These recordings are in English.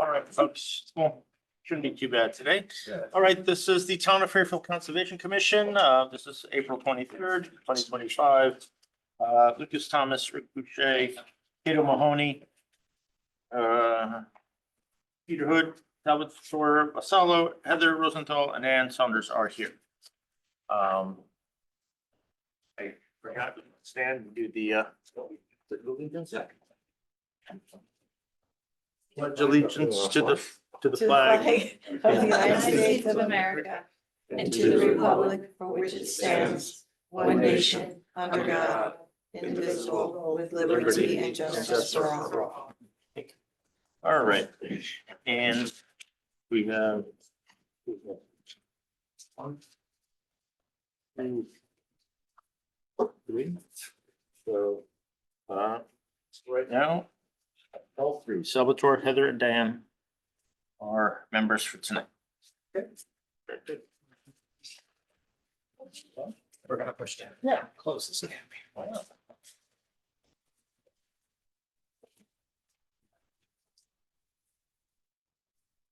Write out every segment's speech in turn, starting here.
All right, folks. Well, shouldn't be too bad today. All right, this is the Town of Fairfield Conservation Commission. This is April 23rd, 2025. Lucas Thomas, Rick Boucher, Cato Mahoney, Peter Hood, Talbot Shore, Basalo, Heather Rosenthal, and Ann Saunders are here. I forgot to stand and do the allegiance. Pledge allegiance to the flag of the United States of America and to the republic for which it stands, one nation, under God, indivisible, with liberty and justice for all. All right, and we have. One, two, three. So, right now, all three, Salvatore, Heather, and Dan are members for tonight. Okay. Very good. We're gonna push down. Yeah. Close this. Why not?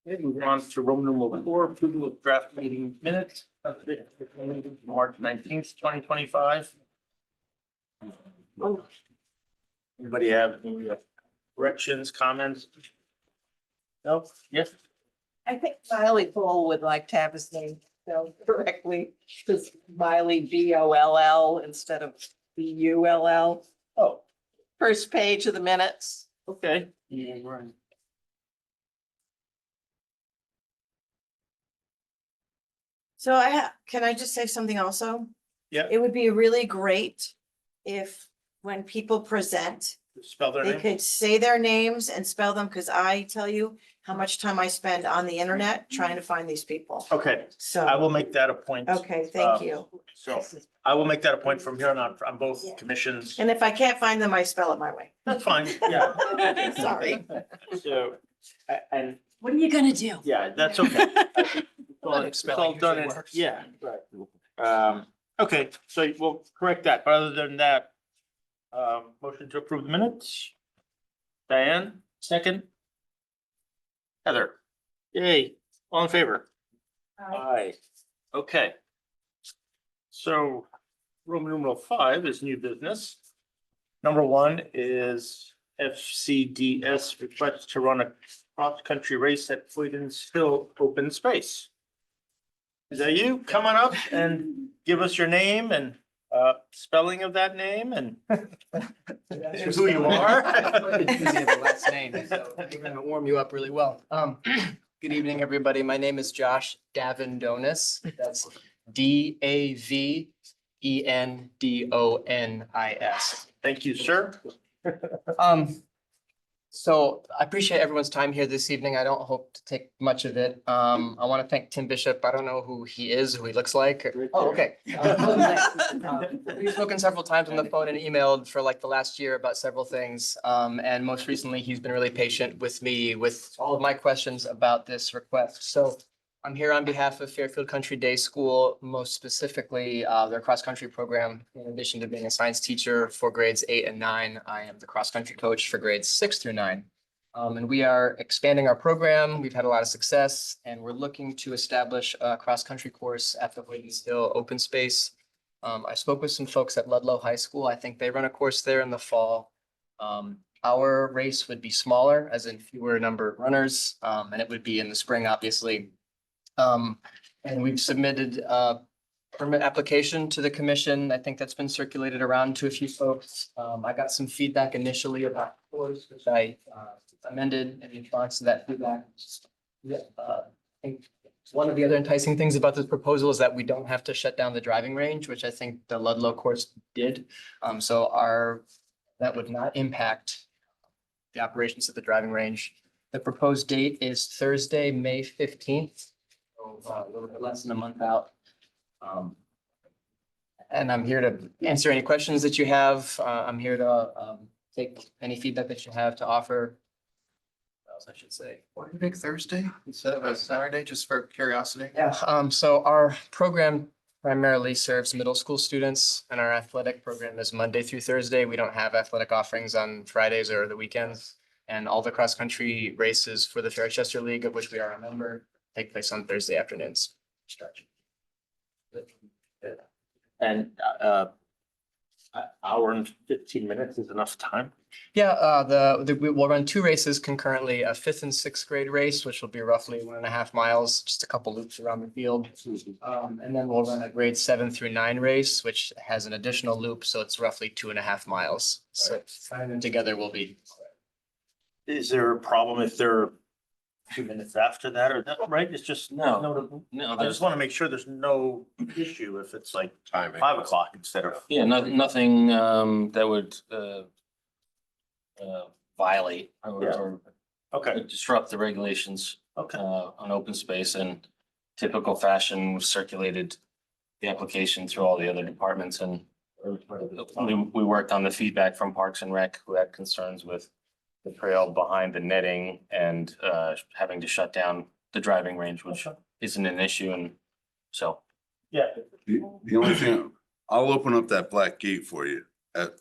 Okay, moving on to Roman numeral 4, approval of draft meeting minutes of the March 19th, 2025. Anybody have any corrections, comments? No? Yes? I think Miley Bull would like to have his name spelled correctly, because Miley Boll instead of Bull. Oh, First page of the minutes. okay. Yeah, right. So can I just say something also? Yeah. It would be really great if, when people present, Spell their they name. could say their names and spell them, because I tell you how much time I spend on the internet trying to find these people. Okay, I So, will make that a point. okay, thank you. So I will make that a point from here on out on both commissions. And if I can't find them, I spell it my way. That's fine, yeah. Sorry. So, and What are you gonna do? yeah, that's okay. It's all Spelling done, usually in- works. yeah, right. Okay, so we'll correct that, but other than that, motion to approve the minutes. Diane, second. Heather, yay, all in favor? Aye. Okay. So Roman numeral 5 is new business. Number 1 is FCDS request to run a cross-country race at Floydens Hill Open Space. Is that you? Come on up and give us your name and spelling of that name and who you are. Easy of the last name, so we're gonna warm you up really well. Good evening, everybody. My name is Josh Davendonis. That's Davendonis. Thank you, sir. So I appreciate everyone's time here this evening. I don't hope to take much of it. I want to thank Tim Bishop. I don't know who he is, who he looks like. Oh, okay. We've spoken several times on the phone and emailed for like the last year about several things. And most recently, he's been really patient with me with all of my questions about this request. So I'm here on behalf of Fairfield Country Day School, most specifically their cross-country program. In addition to being a science teacher for grades 8 and 9, I am the cross-country coach for grades 6 through 9. And we are expanding our program. We've had a lot of success, and we're looking to establish a cross-country course at the Floydens Hill Open Space. I spoke with some folks at Ludlow High School. I think they run a course there in the fall. Our race would be smaller, as in fewer number of runners, and it would be in the spring, obviously. And we've submitted a permit application to the commission. I think that's been circulated around to a few folks. I got some feedback initially about the course, which I amended in response to that feedback. I think one of the other enticing things about this proposal is that we don't have to shut down the driving range, which I think the Ludlow course did. That would not impact the operations of the driving range. The proposed date is Thursday, May 15th. A little bit less than a month out. And I'm here to answer any questions that you have. I'm here to take any feedback that you have to offer. What else I should say? Why did you pick Thursday instead of a Saturday, just for curiosity? Yeah, so our program primarily serves middle school students, and our athletic program is Monday through Thursday. We don't have athletic offerings on Fridays or the weekends. And all the cross-country races for the Fairchester League, of which we are a member, take place on Thursday afternoons. And, hour and 15 minutes is enough time? Yeah, we'll run two races concurrently, a fifth and sixth grade race, which will be roughly 1.5 miles, just a couple loops around the field. And then we'll run a grade 7 through 9 race, which has an additional loop, so it's roughly 2.5 miles. So tying them together will be. Is there a problem if they're a few minutes after that, or that, right? It's just. No, I just want to make sure there's no issue if it's like timing. 5 o'clock instead of. Yeah, nothing that would violate or Okay, disrupt the regulations okay. on open space, and typical fashion, we've circulated the application through all the other departments, and we worked on the feedback from Parks and Rec, who had concerns with the trail behind the netting and having to shut down the driving range, which isn't an issue, and so. Yeah. The only thing, I'll open up that black gate for you to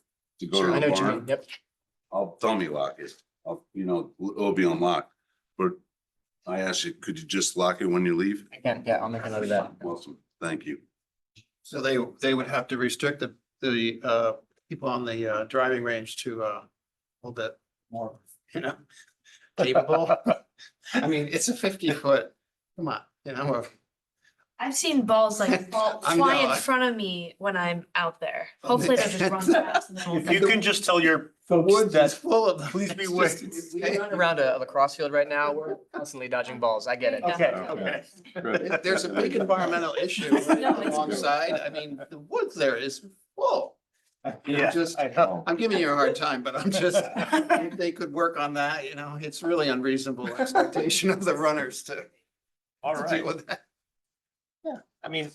go Sure, I to know the what you mean. barn. Yep. I'll dummy lock it. It'll be unlocked. But I asked you, could you just lock it when you leave? Again, yeah, I'll make a note of that. Awesome, thank you. So they would have to restrict the people on the driving range to a little bit more, capable. I mean, it's a 50-foot, come on, I've seen balls like I fly know, in I- front of me when I'm out there. Hopefully they just run past. and then If you can just tell your the folks woods is that, full of them. please be It's aware. just We insane. run around a lacrosse field right now. We're constantly dodging balls. I get it. okay, Okay. okay. There's a big environmental issue No, it's- alongside. I mean, the woods there is full. Yeah, Just- I know. I'm giving you a hard time, but I'm just, if they could work on that, it's really unreasonable expectation of the runners to All to right. deal with that. I mean,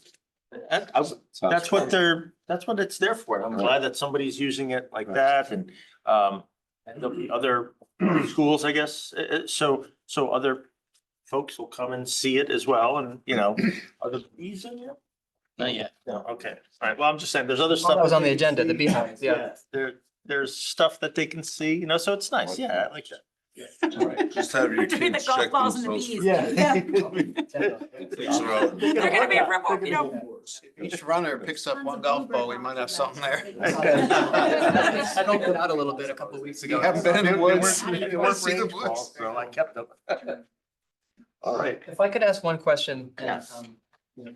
that's what it's there for. I'm glad that somebody's using it like that, and there'll be other schools, I guess. So other folks will come and see it as well, and are the bees in there? Not yet. No, okay. All right. Well, I'm just saying, there's other Oh, stuff. that was that on the they can agenda, the see. beehives, yeah. There's stuff that they can see, so it's nice. Yeah, I like that. Just have your Between the kids golf check balls those. and the bees. Things are out. They're gonna be a ripple, Each runner picks up one golf ball, we might have something there. I helped it out a little bit a couple of weeks ago. You haven't been in the woods. They You weren't wanna see the range woods? balls, so I kept them. All right. If I could ask one question, and Yes.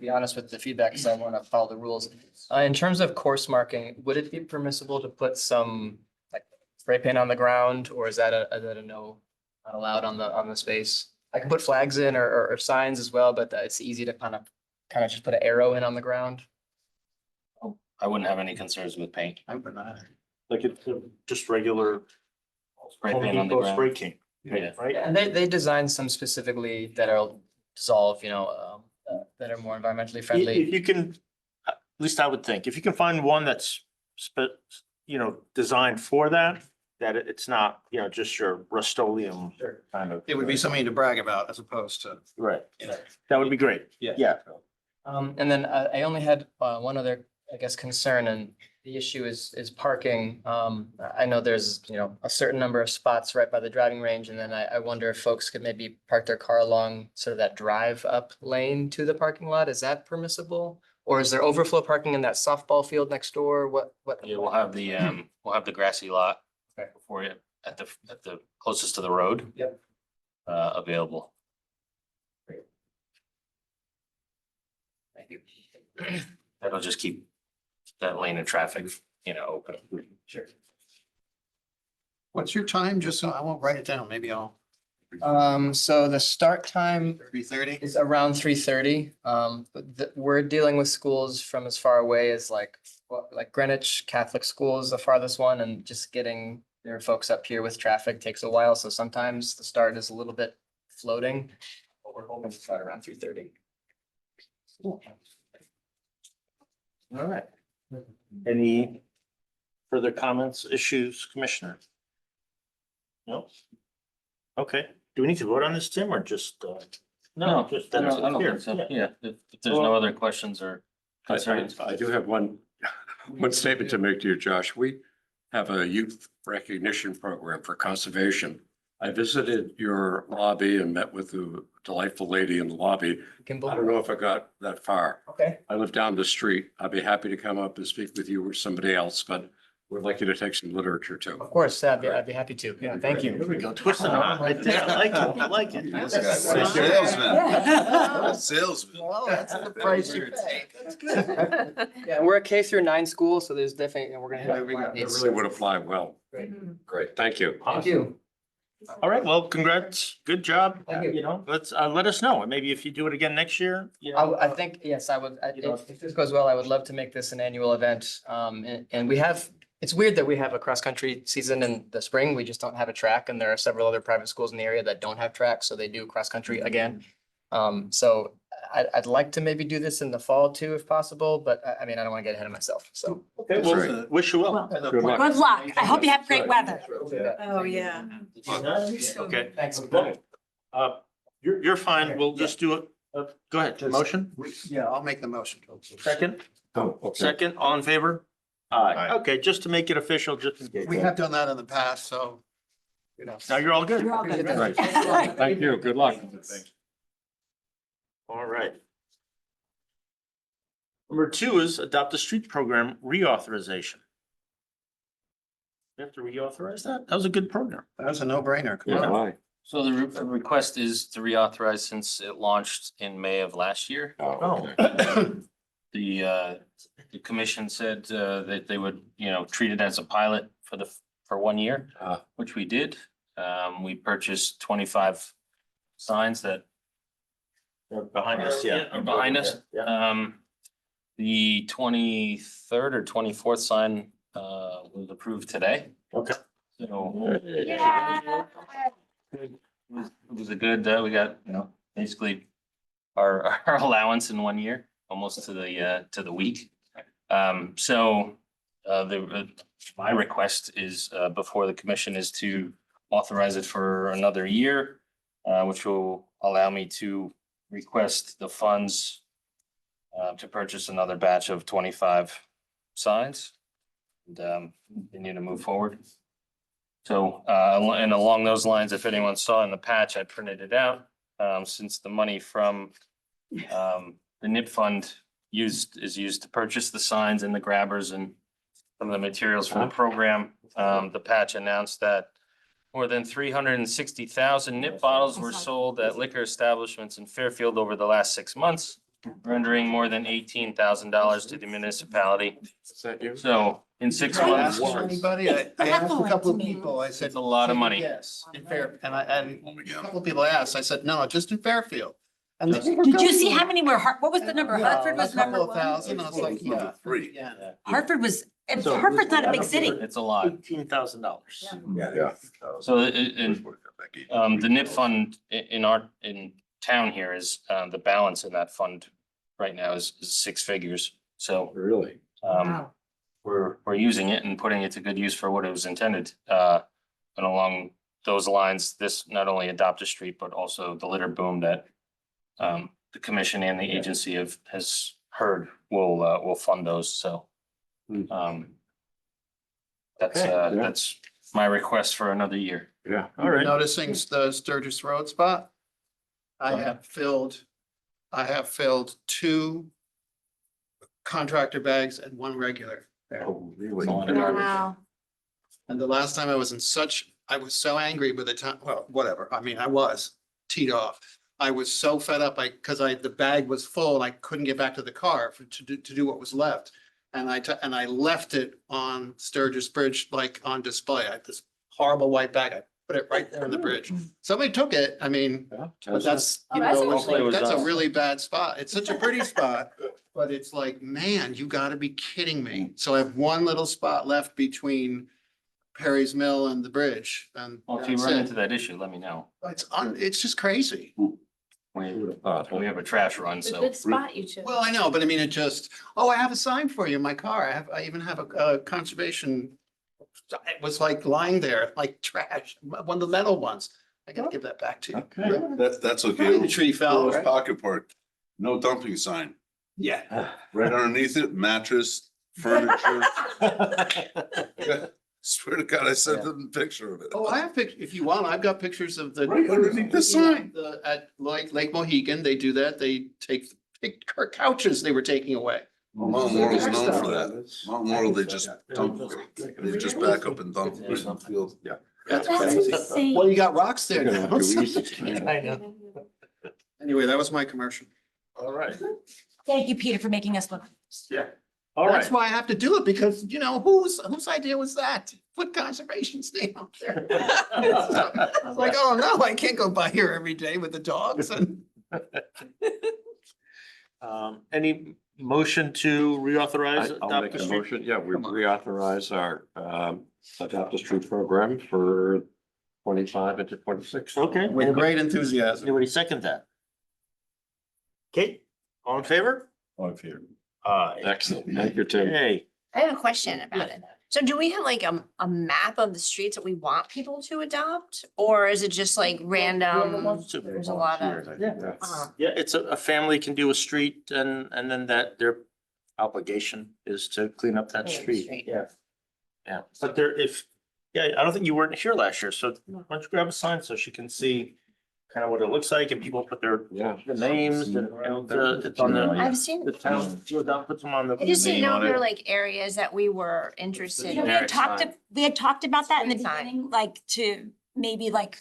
be honest with the feedback, because I want to follow the rules. In terms of course marking, would it be permissible to put some like spray paint on the ground, or is that a no? Not allowed on the space? I can put flags in or signs as well, but it's easy to kind of just put an arrow in on the ground. I wouldn't have any concerns with paint. I would not. Like it's just regular. Spray Home paint on the Depot spray ground. paint, Yeah. right? And they designed some specifically that are dissolve, that are more environmentally friendly. If you can, at least I would think, if you can find one that's designed for that, it's not, just your Rust-Oleum kind of. It would be something to brag about as opposed to. Right. That would be great. Yeah. And then I only had one other, I guess, concern, and the issue is parking. I know there's, a certain number of spots right by the driving range, and then I wonder if folks could maybe park their car along sort of that drive up lane to the parking lot. Is that permissible? Or is there overflow parking in that softball field next door? What? Yeah, we'll have the grassy lot for you at the closest to the road. Yep. Available. Thank you. That'll just keep that lane of traffic, open. Sure. What's your time? Just so I won't write it down. Maybe I'll. So the start time 3:30? is around 3:30. But we're dealing with schools from as far away as like Greenwich Catholic School is the farthest one, and just getting their folks up here with traffic takes a while. So sometimes the start is a little bit floating, but we're hoping to start around 3:30. All right. Any further comments, issues, Commissioner? No? Okay. Do we need to vote on this, Tim, or just, no, just. I that's don't here. think so. Yeah, if there's no other questions or concerns. I do have one statement to make to you, Josh. We have a youth recognition program for conservation I visited your lobby and met with the delightful lady in the lobby. I don't know if I got that far. Okay. I live down the street. I'd be happy to come up and speak with you or somebody else, but would like you to take some literature too. Of course, I'd be happy to. Yeah, thank Here you. we go, twisting it right there. I like it, I like it. This guy's a salesman. Salesman. Well, that's the price you pay. That's good. Yeah, we're a K through 9 school, so there's definitely, and we're gonna have. It really would apply well. Great, thank you. Thank you. All right, well, congrats, good job. Thank you. You know, let's, let us know, and maybe if you do it again next year, you know. I think, yes, I would, if this goes well, I would love to make this an annual event. And we have, it's weird that we have a cross-country season in the spring. We just don't have a track, and there are several other private schools in the area that don't have tracks, so they do cross-country again. So I'd like to maybe do this in the fall too, if possible, but I mean, I don't want to get ahead of myself, so. Okay, well, wish you well. Good luck. Good luck. I hope you have great weather. Oh, yeah. Okay. Thanks. You're fine, we'll just do it, go ahead, motion, Yeah, I'll make the motion. second, Oh, okay. second, all in favor? Aye, okay, just to make it official, just in case. We have done that in the past, so. You know. Now you're all good. You're all good. Right. Thank you. Good luck. All right. Number 2 is adopt the street program reauthorization. We have to reauthorize that? That was a good program. That's a no-brainer. Come Yeah, on. why? So the request is to reauthorize since it launched in May of last year. Oh. The commission said that they would, treat it as a pilot for 1 year, which we did. We purchased 25 signs that They're behind us, yeah. are behind us. Yeah. The 23rd or 24th sign was approved today. Okay. So it was a good, we got, basically our allowance in 1 year, almost to the week. My request is, before the commission, is to authorize it for another year, which will allow me to request the funds to purchase another batch of 25 signs and continue to move forward. So, and along those lines, if anyone saw in the patch, I printed it out. Since the money from the NIP fund is used to purchase the signs and the grabbers and some of the materials for the program, the patch announced that more than 360,000 NIP bottles were sold at liquor establishments in Fairfield over the last 6 months, rendering more than $18,000 to the municipality. Is that you? So in 6 I months, asked anybody, I asked a couple of people, I said. it's a lot of money. Yes, in Fair, and a couple of people asked, I said, no, just in Fairfield. And they were Did you see going- how many were, what was the number? No, Hartford was a couple number of 1? thousand, I was like, yeah. Number 3. Yeah. Hartford was, So- Hartford's not a big city. It's a lot. $18,000. Yeah. So the NIP fund in town here is, the balance in that fund right now is 6 figures. So Really? we're using it and putting it to good use for what it was intended. And along those lines, this not only Adopt a Street, but also the litter boom that the commission and the agency has heard will fund those, so. That's my request for another year. Yeah. All right. Noticing the Sturgis Road spot? I have filled 2 contractor bags and 1 regular. Oh, really? Wow. And the last time I was so angry with the time, well, whatever, I mean, I was teed off. I was so fed up, the bag was full and I couldn't get back to the car to do what was left. And I left it on Sturgis Bridge, like on display. I had this horrible white bag. I put it right there on the bridge. Somebody took it. I mean, but that's, Oh, that's Hopefully it was that's a us. really bad spot. It's such a pretty spot. But it's like, man, you gotta be kidding me. So I have 1 little spot left between Perry's Mill and the bridge, and Well, if you that's run it. into that issue, let me know. It's just crazy. We have a trash run, It's a so. good spot, you two. Well, I know, but I mean, I have a sign for you in my car. I even have a conservation. It was like lying there, like trash, one of the metal ones. I gotta give that back to you. Okay. That's okay. The tree fell, Those right? Pocket park, no dumping sign. Yeah. Right underneath it, mattress, furniture. Swear to God, I sent them a picture of it. Oh, I have pictures, if you want, I've got pictures of the. Right underneath the sign. At Lake Mohegan, they do that, they take couches they were taking away. Mount Laurel's known for that. Mount Laurel, they just dump, they just back up and dump it in the field. Yeah. That's That's crazy. insane. Well, you got rocks there You're gonna now. have to ease it. I know. Anyway, that was my commercial. All right, Thank you, Peter, for making us look. yeah, all That's right. why I have to do it, because you know, whose idea was that? Put conservation's name up there. I was like, oh no, I can't go by here every day with the dogs and. Any motion to reauthorize? I'll Adopt make the a Street? motion. Yeah, we reauthorize our Adopt a Street program for 25 into 26. Okay. With great enthusiasm. Anybody second that? Okay, all in favor? Excellent. Thank you, Tim. Hey, I have a question about it. So do we have like a map of the streets that we want people to adopt? Or is it just like random? There's a lot of. Uh-huh. yeah, it's a family can do a street and then that their obligation is to clean up that Clean up the street. street. Yeah. Yeah, but there, yeah, I don't think you weren't here last year, so why don't you grab a sign so she can see kind of what it looks like and people put their Yeah. the names and it's on the. I've seen, The town, puts them on the. I just didn't know if there name were on like areas that we were interested You know, in. we had talked about that in the Street sign. beginning, like to maybe like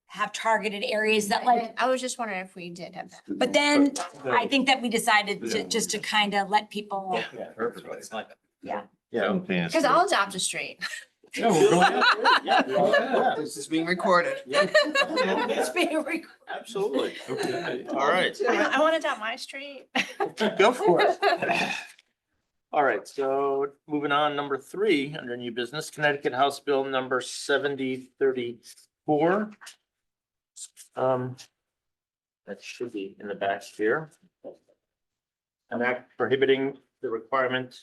have targeted areas that like, I was just wondering if we did have that. but then I think that we decided to just to kind of let people. it. Yeah, perfect. Yeah. Yeah. Cause I'll adopt a street. Yeah, we're going out there. Yeah. This is being recorded. It's being recorded. Absolutely. All right, I want to adopt my street. go for it. All right, so moving on, number 3, under new business, Connecticut House Bill number 7034. That should be in the back here. An act prohibiting the requirement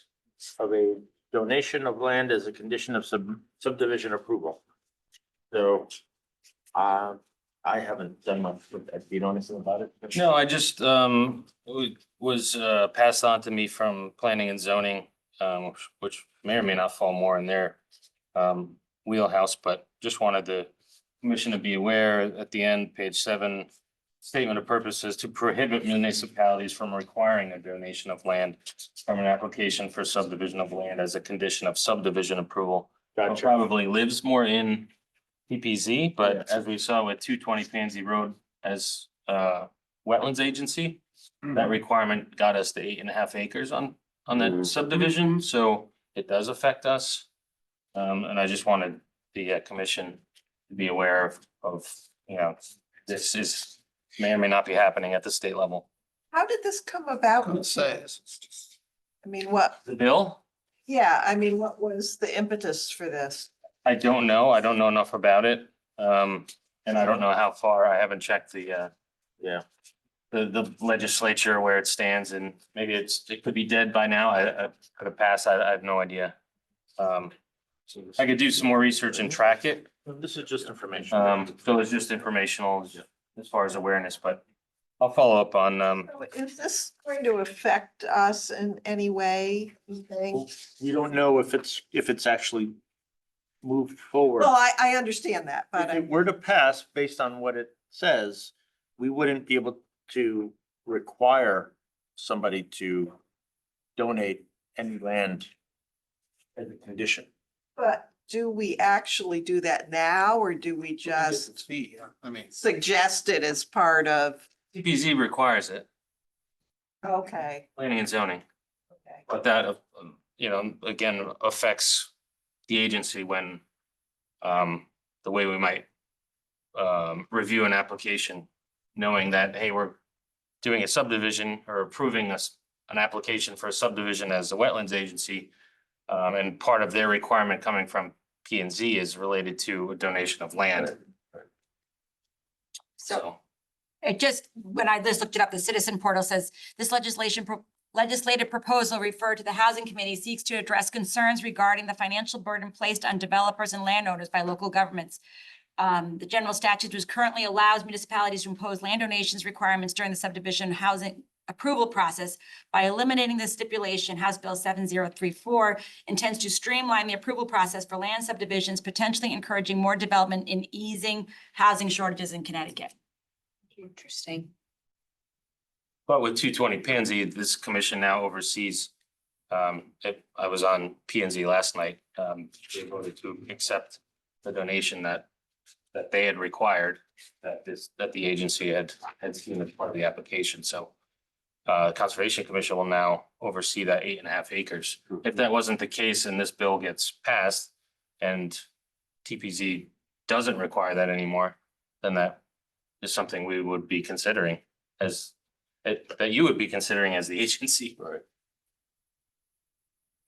of a donation of land as a condition of subdivision approval. So, I haven't done much with that. Do you know anything about it? No, I just, was passed on to me from planning and zoning, which may or may not fall more in their wheelhouse, but just wanted the commission to be aware at the end, page 7, statement of purposes to prohibit municipalities from requiring a donation of land from an application for subdivision of land as a condition of subdivision approval. It probably lives more in PPZ, but as we saw with 220 Pansy Road as wetlands agency, that requirement got us to 8.5 acres on that subdivision, so it does affect us. And I just wanted the commission to be aware of, you know, this is may or may not be happening at the state level. How did this come about? Couldn't say. I mean, what, The bill, yeah, I mean, what was the impetus for this? I don't know. I don't know enough about it. And I don't know how far. I haven't checked the legislature where it stands, and maybe it could be dead by now. I could have passed. I have no idea. I could do some more research and track it. This is just information. So it's just informational as far as awareness, but I'll follow up on, So is this going to affect us in any way, you think? We don't know if it's actually moved forward. Well, I understand that, but If it were to pass based on what it says, we wouldn't be able to require somebody to donate any land as a condition. but do we actually do that now, or do we just It's fee, yeah. I mean, suggest it as part of, CPZ requires it, okay, planning and zoning. okay. But that, you know, again, affects the agency when the way we might review an application, knowing that, hey, we're doing a subdivision or approving us an application for a subdivision as a wetlands agency. And part of their requirement coming from P and Z is related to a donation of land. So, It just, when I just looked it up, the citizen portal says this legislative proposal referred to the Housing Committee seeks to address concerns regarding the financial burden placed on developers and landowners by local governments. The general statute which currently allows municipalities to impose land donations requirements during the subdivision housing approval process by eliminating the stipulation, House Bill 7034 intends to streamline the approval process for land subdivisions, potentially encouraging more development and easing housing shortages in Connecticut. Interesting. But with 220 P and Z, this commission now oversees, I was on P and Z last night. They voted to accept the donation that they had required, that the agency had seen as part of the application. So Conservation Commission will now oversee that 8.5 acres. If that wasn't the case and this bill gets passed and TPZ doesn't require that anymore, then that is something we would be considering that you would be considering as the agency. Right.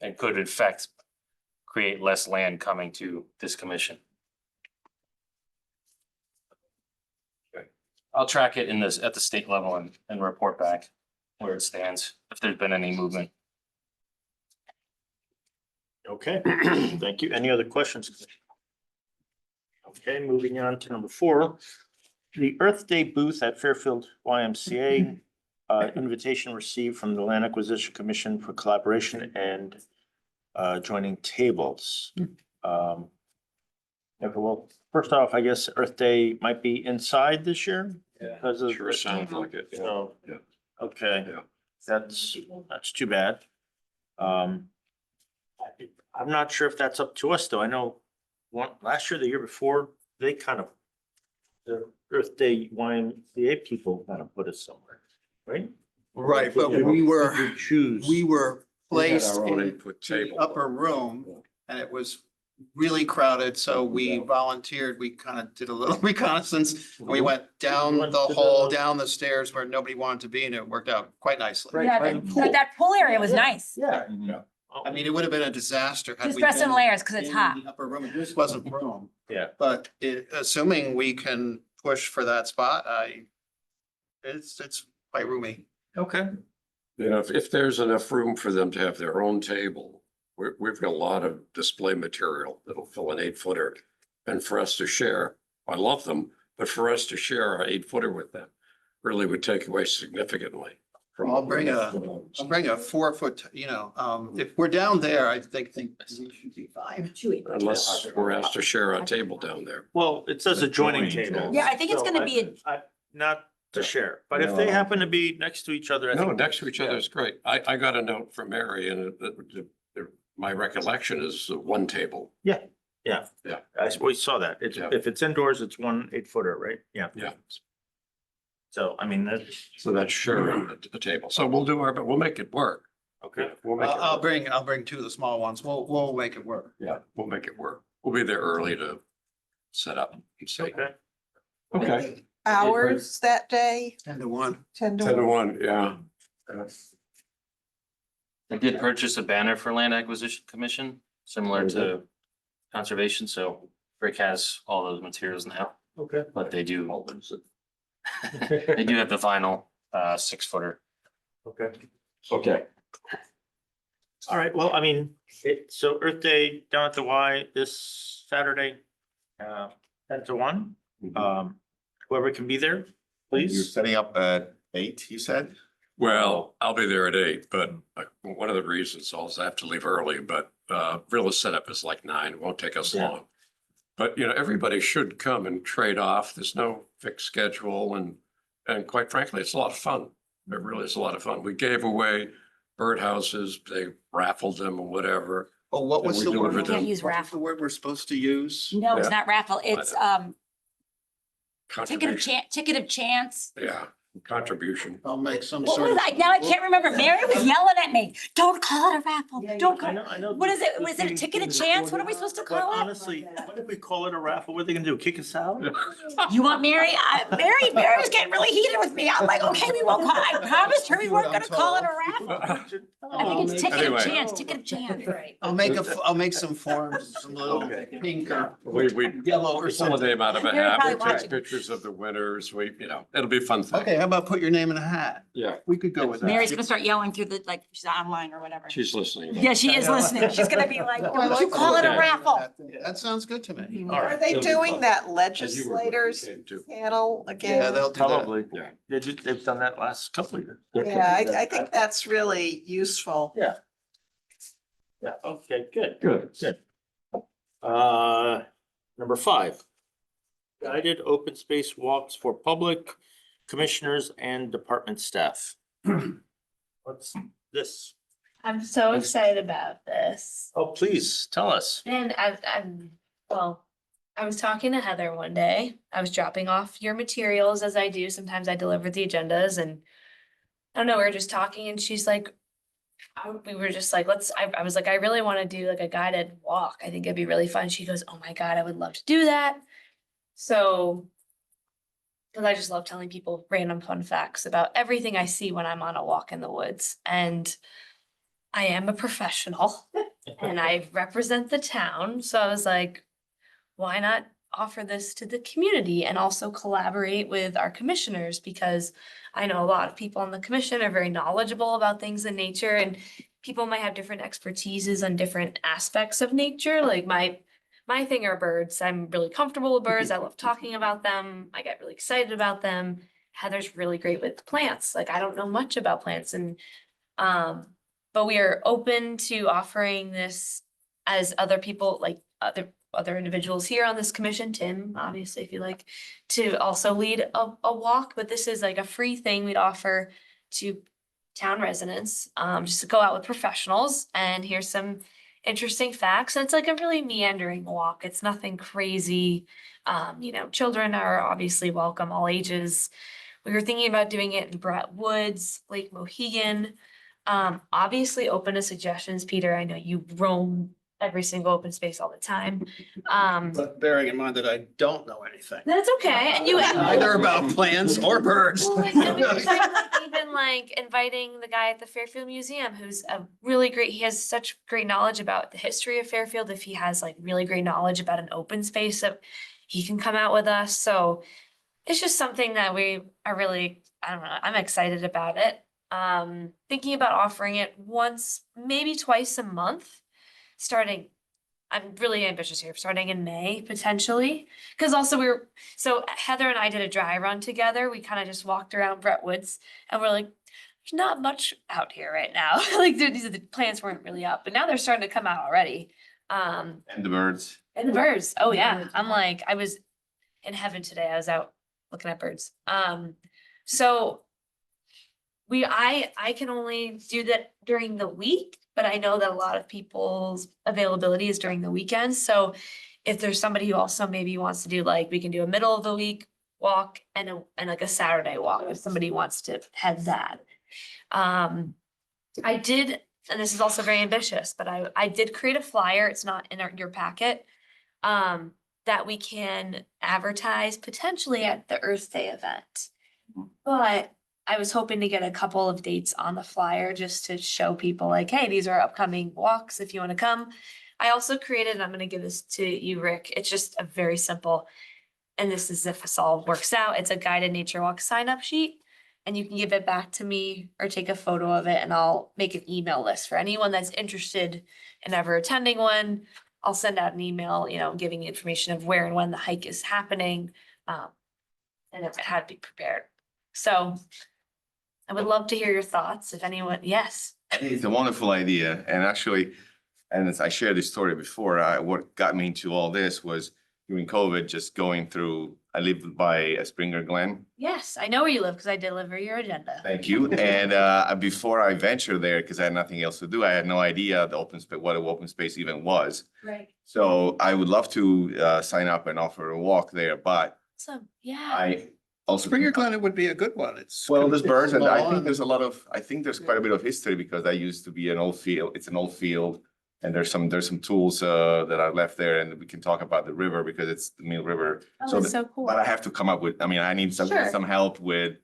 And could in fact create less land coming to this commission. Okay. I'll track it at the state level and report back where it stands, if there's been any movement. Okay, thank you. Any other questions? Okay, moving on to number 4. The Earth Day booth at Fairfield YMCA. Invitation received from the Land Acquisition Commission for collaboration and joining tables. Yeah, well, first off, I guess Earth Day might be inside this year. Yeah. Because of. Sure sounds like it. Yeah. So, Yeah. okay, Yeah. that's too bad. I'm not sure if that's up to us, though. I know last year, the year before, they kind of, the Earth Day YMCA people kind of put us somewhere, right? Right, but Did we were, choose. we were We had placed our own in input the table. upper room and it was really crowded, so we volunteered, we kind of did a little reconnaissance. And we went down Went the to hall, the- down the stairs where nobody wanted to be, and it worked out quite nicely. Right Yeah, by the pool. that pool area was nice. Yeah. Yeah. I mean, it would have been a disaster had Just we dress in been layers because it's in hot. the upper room. It just wasn't room. Yeah. But assuming we can push for that spot, it's quite roomy. Okay. You know, if there's enough room for them to have their own table, we've got a lot of display material that'll fill an 8-footer. And for us to share, I love them, but for us to share our 8-footer with them really would take away significantly. from I'll what bring we a- have to do. I'll bring a 4-foot, if we're down there, I think we should be fine. Unless we're asked to share a table down there. Well, it says adjoining Adjoining table. table. Yeah, I think it's So gonna be not to share, but if they happen to be next to each other, I No, think. next to each other is great. I got a note from Mary and my recollection is one table. Yeah. Yeah. We saw that. It's, Yeah. if it's indoors, it's one 8-footer, right? Yeah. Yeah. So, I mean, that's, So that's sharing the table. So we'll do but we'll make it work. okay. We'll make it I'll work. bring 2 of the small ones. We'll make it work. Yeah, we'll make it work. We'll be there early to set up and see. Okay. Okay. Hours that day, 10 to 1. 10 10 to 1, yeah. I did purchase a banner for Land Acquisition Commission, similar to conservation, so Rick has all those materials now, Okay. but they do have the vinyl 6-footer. Okay. Okay. All right. Well, I mean, so Earth Day down at the Y this Saturday, 10 to 1. Whoever can be there, You're please. setting up at 8, you said? Well, I'll be there at 8, but one of the reasons is I have to leave early, but real setup is like 9. It won't take us Yeah. long. But, you know, everybody should come and trade off. There's no fixed schedule and quite frankly, it's a lot of fun. It really is a lot of fun. We gave away birdhouses, they raffled them or whatever. Oh, what was And the we word? delivered them. Can't use What was raffle. the word we're supposed to use? No, it's Yeah. not raffle. It's Contribution. ticket of chance. Yeah, contribution. I'll make some What sort was of. I? Now I can't remember. Mary was yelling at me. Don't call it a raffle. Don't call. I know. What is it? Was it a ticket of chance? What are we supposed to But call it? honestly, what if we call it a raffle? What are they gonna do? Kick us out? You want Mary? Mary was getting really heated with me. I'm like, okay, we won't call. I promised her we weren't gonna call it a raffle. I think it's ticket Anyway. of chance, ticket of chance. I'll make some forms, some little pink or We yellow or pull a something. name out of a They're hat, probably we take watching. pictures of the winners, it'll be a fun thing. Okay, how about put your name in a hat? Yeah, We could go with that. Mary's gonna start yelling through the, like, she's online or whatever. she's listening. Yeah, she is listening. She's gonna be like, don't you call it a raffle. That sounds good to me. All Are right. they doing that As you were legislators saying, too. panel Yeah, again? they'll do that. Probably. Yeah. They've done that last couple of years. Yeah, I think that's really useful. Yeah. Yeah, okay, good. Good. Good. Number 5. Guided open space walks for public commissioners and department staff. What's this? I'm so excited about this. Oh, please, tell us. And I was talking to Heather one day. I was dropping off your materials as I do. Sometimes I deliver the agendas and I don't know, we were just talking and she's like, we were just like, I was like, I really want to do like a guided walk. I think it'd be really fun. She goes, oh my God, I would love to do that. So, because I just love telling people random fun facts about everything I see when I'm on a walk in the woods. And I am a professional and I represent the town. So I was like, why not offer this to the community and also collaborate with our commissioners? Because I know a lot of people on the commission are very knowledgeable about things in nature and people might have different expertises on different aspects of nature. Like my thing are birds. I'm really comfortable with birds. I love talking about them. I get really excited about them. Heather's really great with plants. Like I don't know much about plants and but we are open to offering this as other people, like other individuals here on this commission, Tim, obviously, if you like to also lead a walk, but this is like a free thing we'd offer to town residents, just to go out with professionals and hear some interesting facts. And it's like a really meandering walk. It's nothing crazy. Children are obviously welcome, all ages. We were thinking about doing it in Brett Woods, Lake Mohegan. Obviously open to suggestions, Peter. I know you roam every single open space all the time. But bearing in mind that I don't know anything. That's okay. And you Either about plants or birds. Well, and we were talking about even like inviting the guy at the Fairfield Museum, who's a really great, he has such great knowledge about the history of Fairfield. If he has like really great knowledge about an open space, that he can come out with us. So it's just something that we are really, I don't know, I'm excited about it. Thinking about offering it once, maybe twice a month, starting, I'm really ambitious here, starting in May potentially. Cause also so Heather and I did a dry run together. We kind of just walked around Brett Woods and we're like, there's not much out here right now. Like the plants weren't really up, but now they're starting to come out already. And the birds. And the birds, oh yeah, I'm like, I was in heaven today. I was out looking at birds. So I can only do that during the week, but I know that a lot of people's availability is during the weekends. So if there's somebody who also maybe wants to do like, we can do a middle of the week walk and like a Saturday walk if somebody wants to head that. I did, and this is also very ambitious, but I did create a flyer. It's not in your packet. That we can advertise potentially at the Earth Day event. But I was hoping to get a couple of dates on the flyer just to show people like, hey, these are upcoming walks if you want to come. I also created, and I'm going to give this to you, Rick. It's just a very simple, and this is if this all works out, it's a guided nature walk sign up sheet. And you can give it back to me or take a photo of it and I'll make an email list for anyone that's interested in ever attending one. I'll send out an email, giving information of where and when the hike is happening. And how to be prepared. So I would love to hear your thoughts if anyone, yes. It's a wonderful idea. And actually, and as I shared this story before, what got me into all this was during COVID, just going through, I live by Springer Glen. Yes, I know where you live because I deliver your agenda. Thank you. And before I ventured there, because I had nothing else to do, I had no idea what an open space even was. Right. So I would love to sign up and offer a walk there, but So, yeah. I also. Springer Glen would be a good one. It's. Well, there's birds and I small think there's quite a bit of history because that used to be an old field. It's an old field. And there's some tools that I left there and we can talk about the river because it's the Mill River. Oh, that's so cool. But I have to come up with, I need Sure. some help with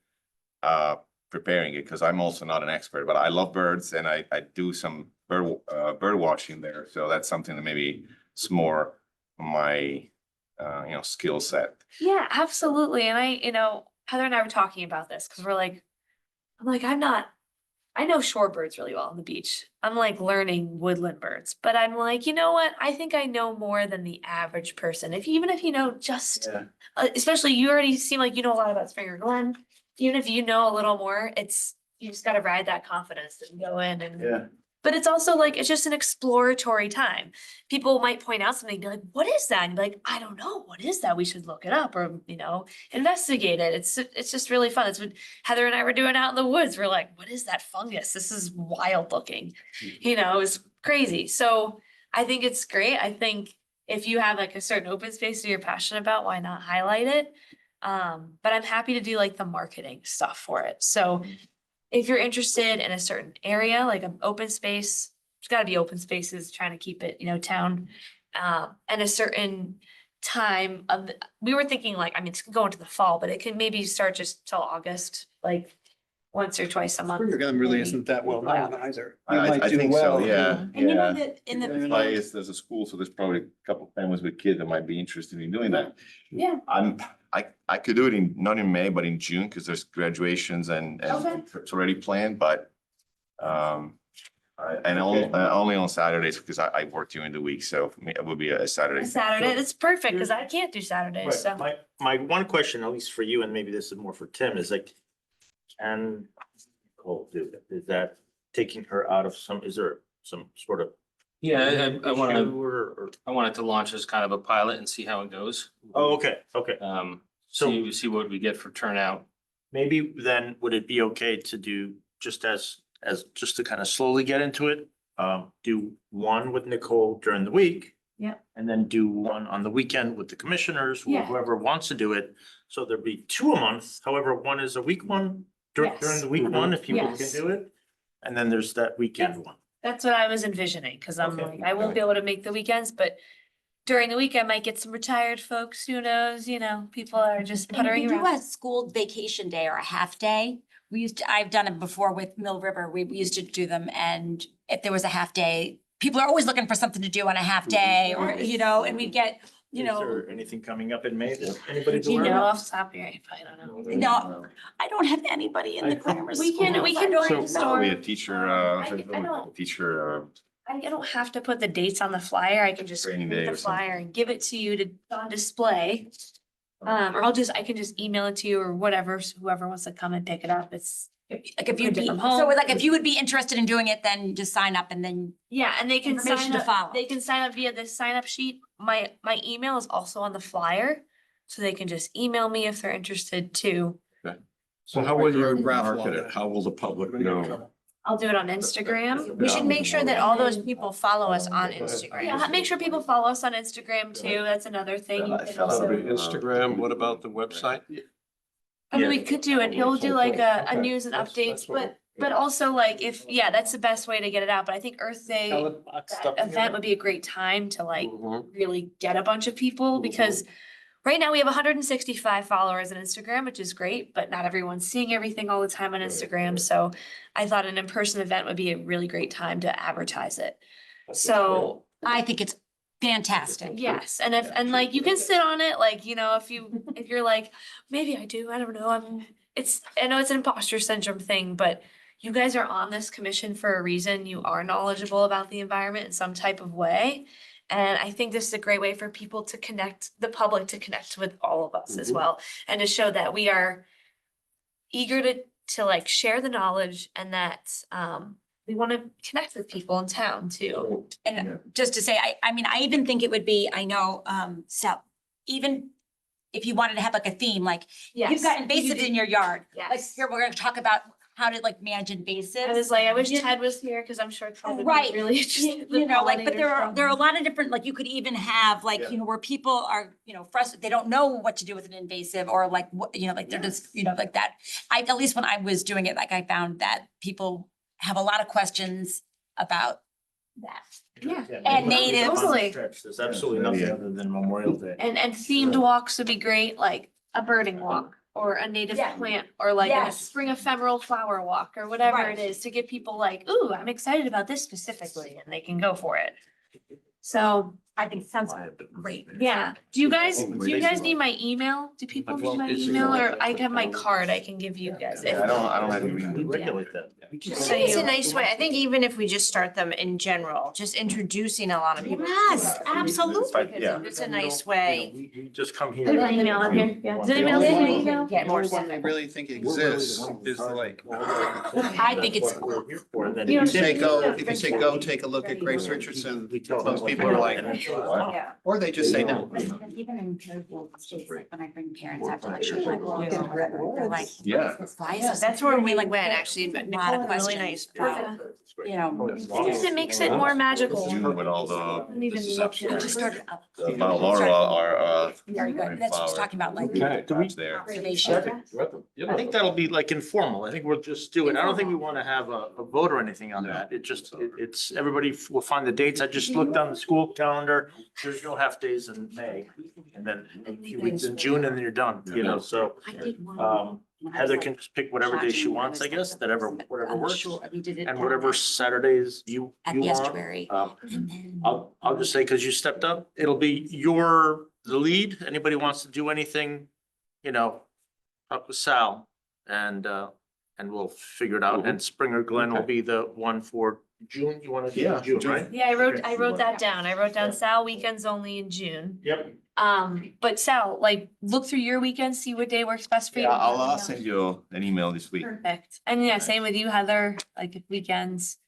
preparing it because I'm also not an expert, but I love birds and I do some bird watching there. So that's something that maybe it's more my skill set. Yeah, absolutely. And Heather and I were talking about this, because we're like, I know shorebirds really well on the beach. I'm like learning woodland birds, but I'm like, you know what? I think I know more than the average person. Even if you know just, especially you already seem like you know a lot about Springer Glen. Even if you know a little more, you just gotta ride that confidence and go in and. But it's also like, it's just an exploratory time. People might point out something, and be like, what is that? And be like, I don't know, what is that? We should look it up or, investigate it. It's just really fun. It's what Heather and I were doing out in the woods. We're like, what is that fungus? This is wild looking. It's crazy. So I think it's great. I think if you have like a certain open space that you're passionate about, why not highlight it? But I'm happy to do like the marketing stuff for it. So if you're interested in a certain area, like an open space, there's gotta be open spaces, trying to keep it, town. And a certain time we were thinking like, it's going into the fall, but it can maybe start just till August, like once or twice a month. Springer Glen really maybe. isn't that well known either. You I might do think so, well. yeah, And you know yeah. that in the, Very Why nice. there's a school, so there's probably a couple families with kids that might be interested in doing that. Yeah. I could do it not in May, but in June, because there's graduations and Okay. it's already planned, but only on Saturdays, because I work during the week, so for me, it would be a Saturday. Saturday, that's perfect, cause I can't do Saturdays, so. My one question, at least for you, and maybe this is more for Tim, is like, can Nicole do that? Is that taking her out of is there some sort of? Yeah, I wanted, issue or- I wanted to launch as kind of a pilot and see how it goes. Oh, okay. So See what we get for turnout. maybe then would it be okay to do just just to kind of slowly get into it? Do one with Nicole during the week. Yep. And then do one on the weekend with the commissioners, Yeah. whoever wants to do it. So there'd be two a month. However, one is a week one during Yes. the week one, if people can Yes. do it. And then there's that weekend one. That's what I was envisioning, cause I'm Okay. like, I won't be able to make the weekends, but during the week I might get some retired folks, who knows, people are just and if puttering you do around. a school vacation day or a half day, I've done it before with Mill River. We used to do them, and if there was a half day, people are always looking for something to do on a half day, or, and we'd get, Is there anything coming up in May that anybody's aware of? Off the top of your head, I don't know. No, I don't have anybody in the grammar school. We can So- brainstorm. Probably a teacher, teacher, I don't have to put the dates on the flyer. I can just Training print day the or something. flyer and give it to you to on display. Or I can just email it to you or whatever, so whoever wants to come and pick it up. It's. Like if you'd be, From so home. like if you would be interested in doing it, then just sign up and then, Yeah, and they can Information sign to up, follow. they can sign up via this sign up sheet. My email is also on the flyer. So they can just email me if they're interested too. So how will you Ralph market wanted it? How will the public know? I'll do it on Instagram. We should make sure that all those people follow us on Instagram. Yeah, make sure people follow us on Instagram too. That's another thing. You I can felt also- Instagram, what about the website? I mean, we could do it. He'll do like a news and updates, but also like that's the best way to get it out. But I think Earth Day, that event would be a great time to like Mhm. really get a bunch of people, because right now we have 165 followers on Instagram, which is great, but not everyone's seeing everything all the time on Instagram. So I thought an in-person event would be a really great time to advertise it. So I think it's fantastic. yes, and like you can sit on it, like, if you're like, maybe I do, I don't know, I know it's an imposter syndrome thing, but you guys are on this commission for a reason. You are knowledgeable about the environment in some type of way. And I think this is a great way for people to connect, the public to connect with all of us as well, and to show that we are eager to like share the knowledge, and that we want to connect with people in town too. And just to say, I mean, I even think it would be, I know, so even if you wanted to have like a theme, like you've got invasives in your yard. Like Yes. here, we're gonna talk about how to like manage I invasives. was like, I wish Yeah. Ted was here, because I'm sure Ted would be Right. really interested. in the Like, but there pollinators are a from- lot of different, like you could even have like, Yeah. where people are, frustrated, they don't know what to do with an invasive, or like, what, like they're just, like that. At least when I was doing it, like I found that people have a lot of questions about that. Yeah. And native. Totally. There's absolutely nothing other than Memorial Day. And themed walks would be great, like a birding walk, or a native Yeah. plant, or like a Yes. spring ephemeral flower walk, or whatever Right. it is, to get people like, ooh, I'm excited about this specifically, and they can go for it. So I think it sounds great. Yeah, do you guys need my email? Do people need my email or I have my card I can give you guys? I don't have your email. Regulate that. So It's a you- nice way. I think even if we just start them in general, just introducing a lot of people. Yes, absolutely. Yeah. It's a nice way. You just come Is here. there an email up here? Yeah. Does anybody else have an email? Get more One stuff. I really think exists is like, I think it's cool. You you say go, if you say go, take a look at Grace Richardson, most people are like, Yeah. or they just say no. Even in when I bring parents after lectures, like, they're like, Yeah. That's where we went, actually. A lot Nicole of had a really questions. nice. You know. It makes it more magical. Zoom with all I didn't even the look at I it. just started up. Mount Laurel are Very good. That's what I was talking about, like. perhaps there. Observation. I think that'll be like informal. I think we'll just do it. I don't think we want to have a vote or anything on that. It just, it's, everybody will find the dates. I just looked on the school calendar. There's no half days in May. And then a few weeks in June and then you're done, you know, so. I did one. Heather can just pick whatever day she wants, I guess, that ever, whatever I'm works. sure we did it And at- whatever Saturdays you At want. the estuary. Um, And then. I'll just say, cause you stepped up, it'll be your, the lead. Anybody wants to do anything, you know, talk with Sal and we'll figure it out. And Springer Glen will be the one for June. You wanna do Yeah, June, June. right? Yeah, I wrote that down. I wrote down Sal weekends only in June. Yep. But Sal, like, look through your weekend, see what day works best for you. Yeah, I'll send you an email this week. Perfect. And yeah, same with you, Heather, like if weekends,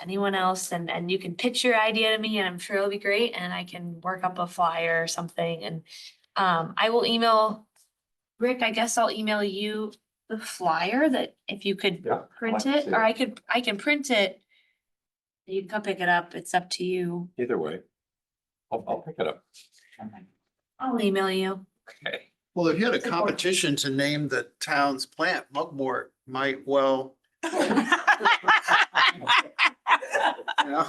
anyone else, and you can pitch your idea to me and I'm sure it'll be great and I can work up a flyer or something and I will email Rick, I guess I'll email you the flyer that if you could Yeah, print I'd like it, to or see I can print it. You can come pick it up. It's up to you. Either way. I'll pick it up. I'll email you. Okay. Well, if you had a competition to name the town's plant, Mugwort might well. You know?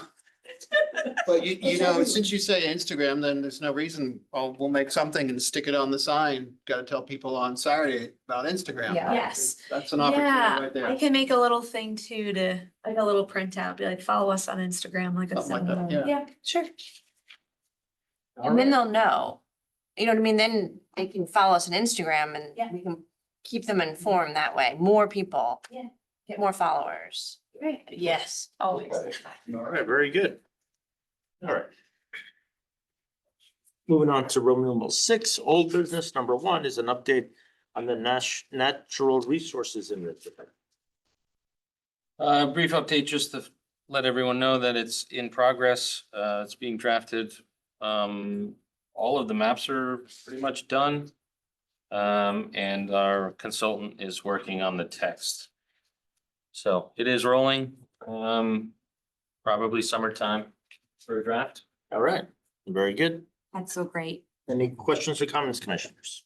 But you know, since you say Instagram, then there's no reason, we'll make something and stick it on the sign. Got to tell people on Saturday about Instagram. Yeah. Yes. That's an opportunity Yeah, right I there. can make a little thing too to, like a little printout, be like, follow us on Instagram, like a Something like that, symbol. yeah. Yeah, sure. And then they'll know, you know what I mean? Then they can follow us on Instagram and Yeah. we can keep them informed that way. More people. Yeah. Get more followers. Great. Yes. Always. All right, very good. All right. Moving on to Roman numeral 6, old business. Number 1 is an update on the natural resources inventory. Brief update, just to let everyone know that it's in progress. It's being drafted. All of the maps are pretty much done. And our consultant is working on the text. So it is rolling, probably summertime for a draft. All right, very good. That's so great. Any questions or comments, commissioners?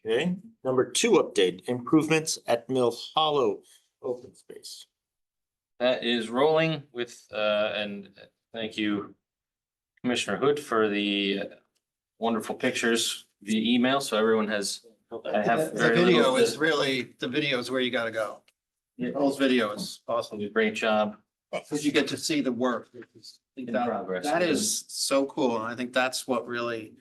Okay, number 2 update, improvements at Mill Hollow open space. That is rolling with, and thank you, Commissioner Hood, for the wonderful pictures via email, so everyone has, I have The very video little. is really, the video is where you gotta go. Those videos, Awesome, great job. because you get to see the work. In progress. That is so cool, and I think that's what really,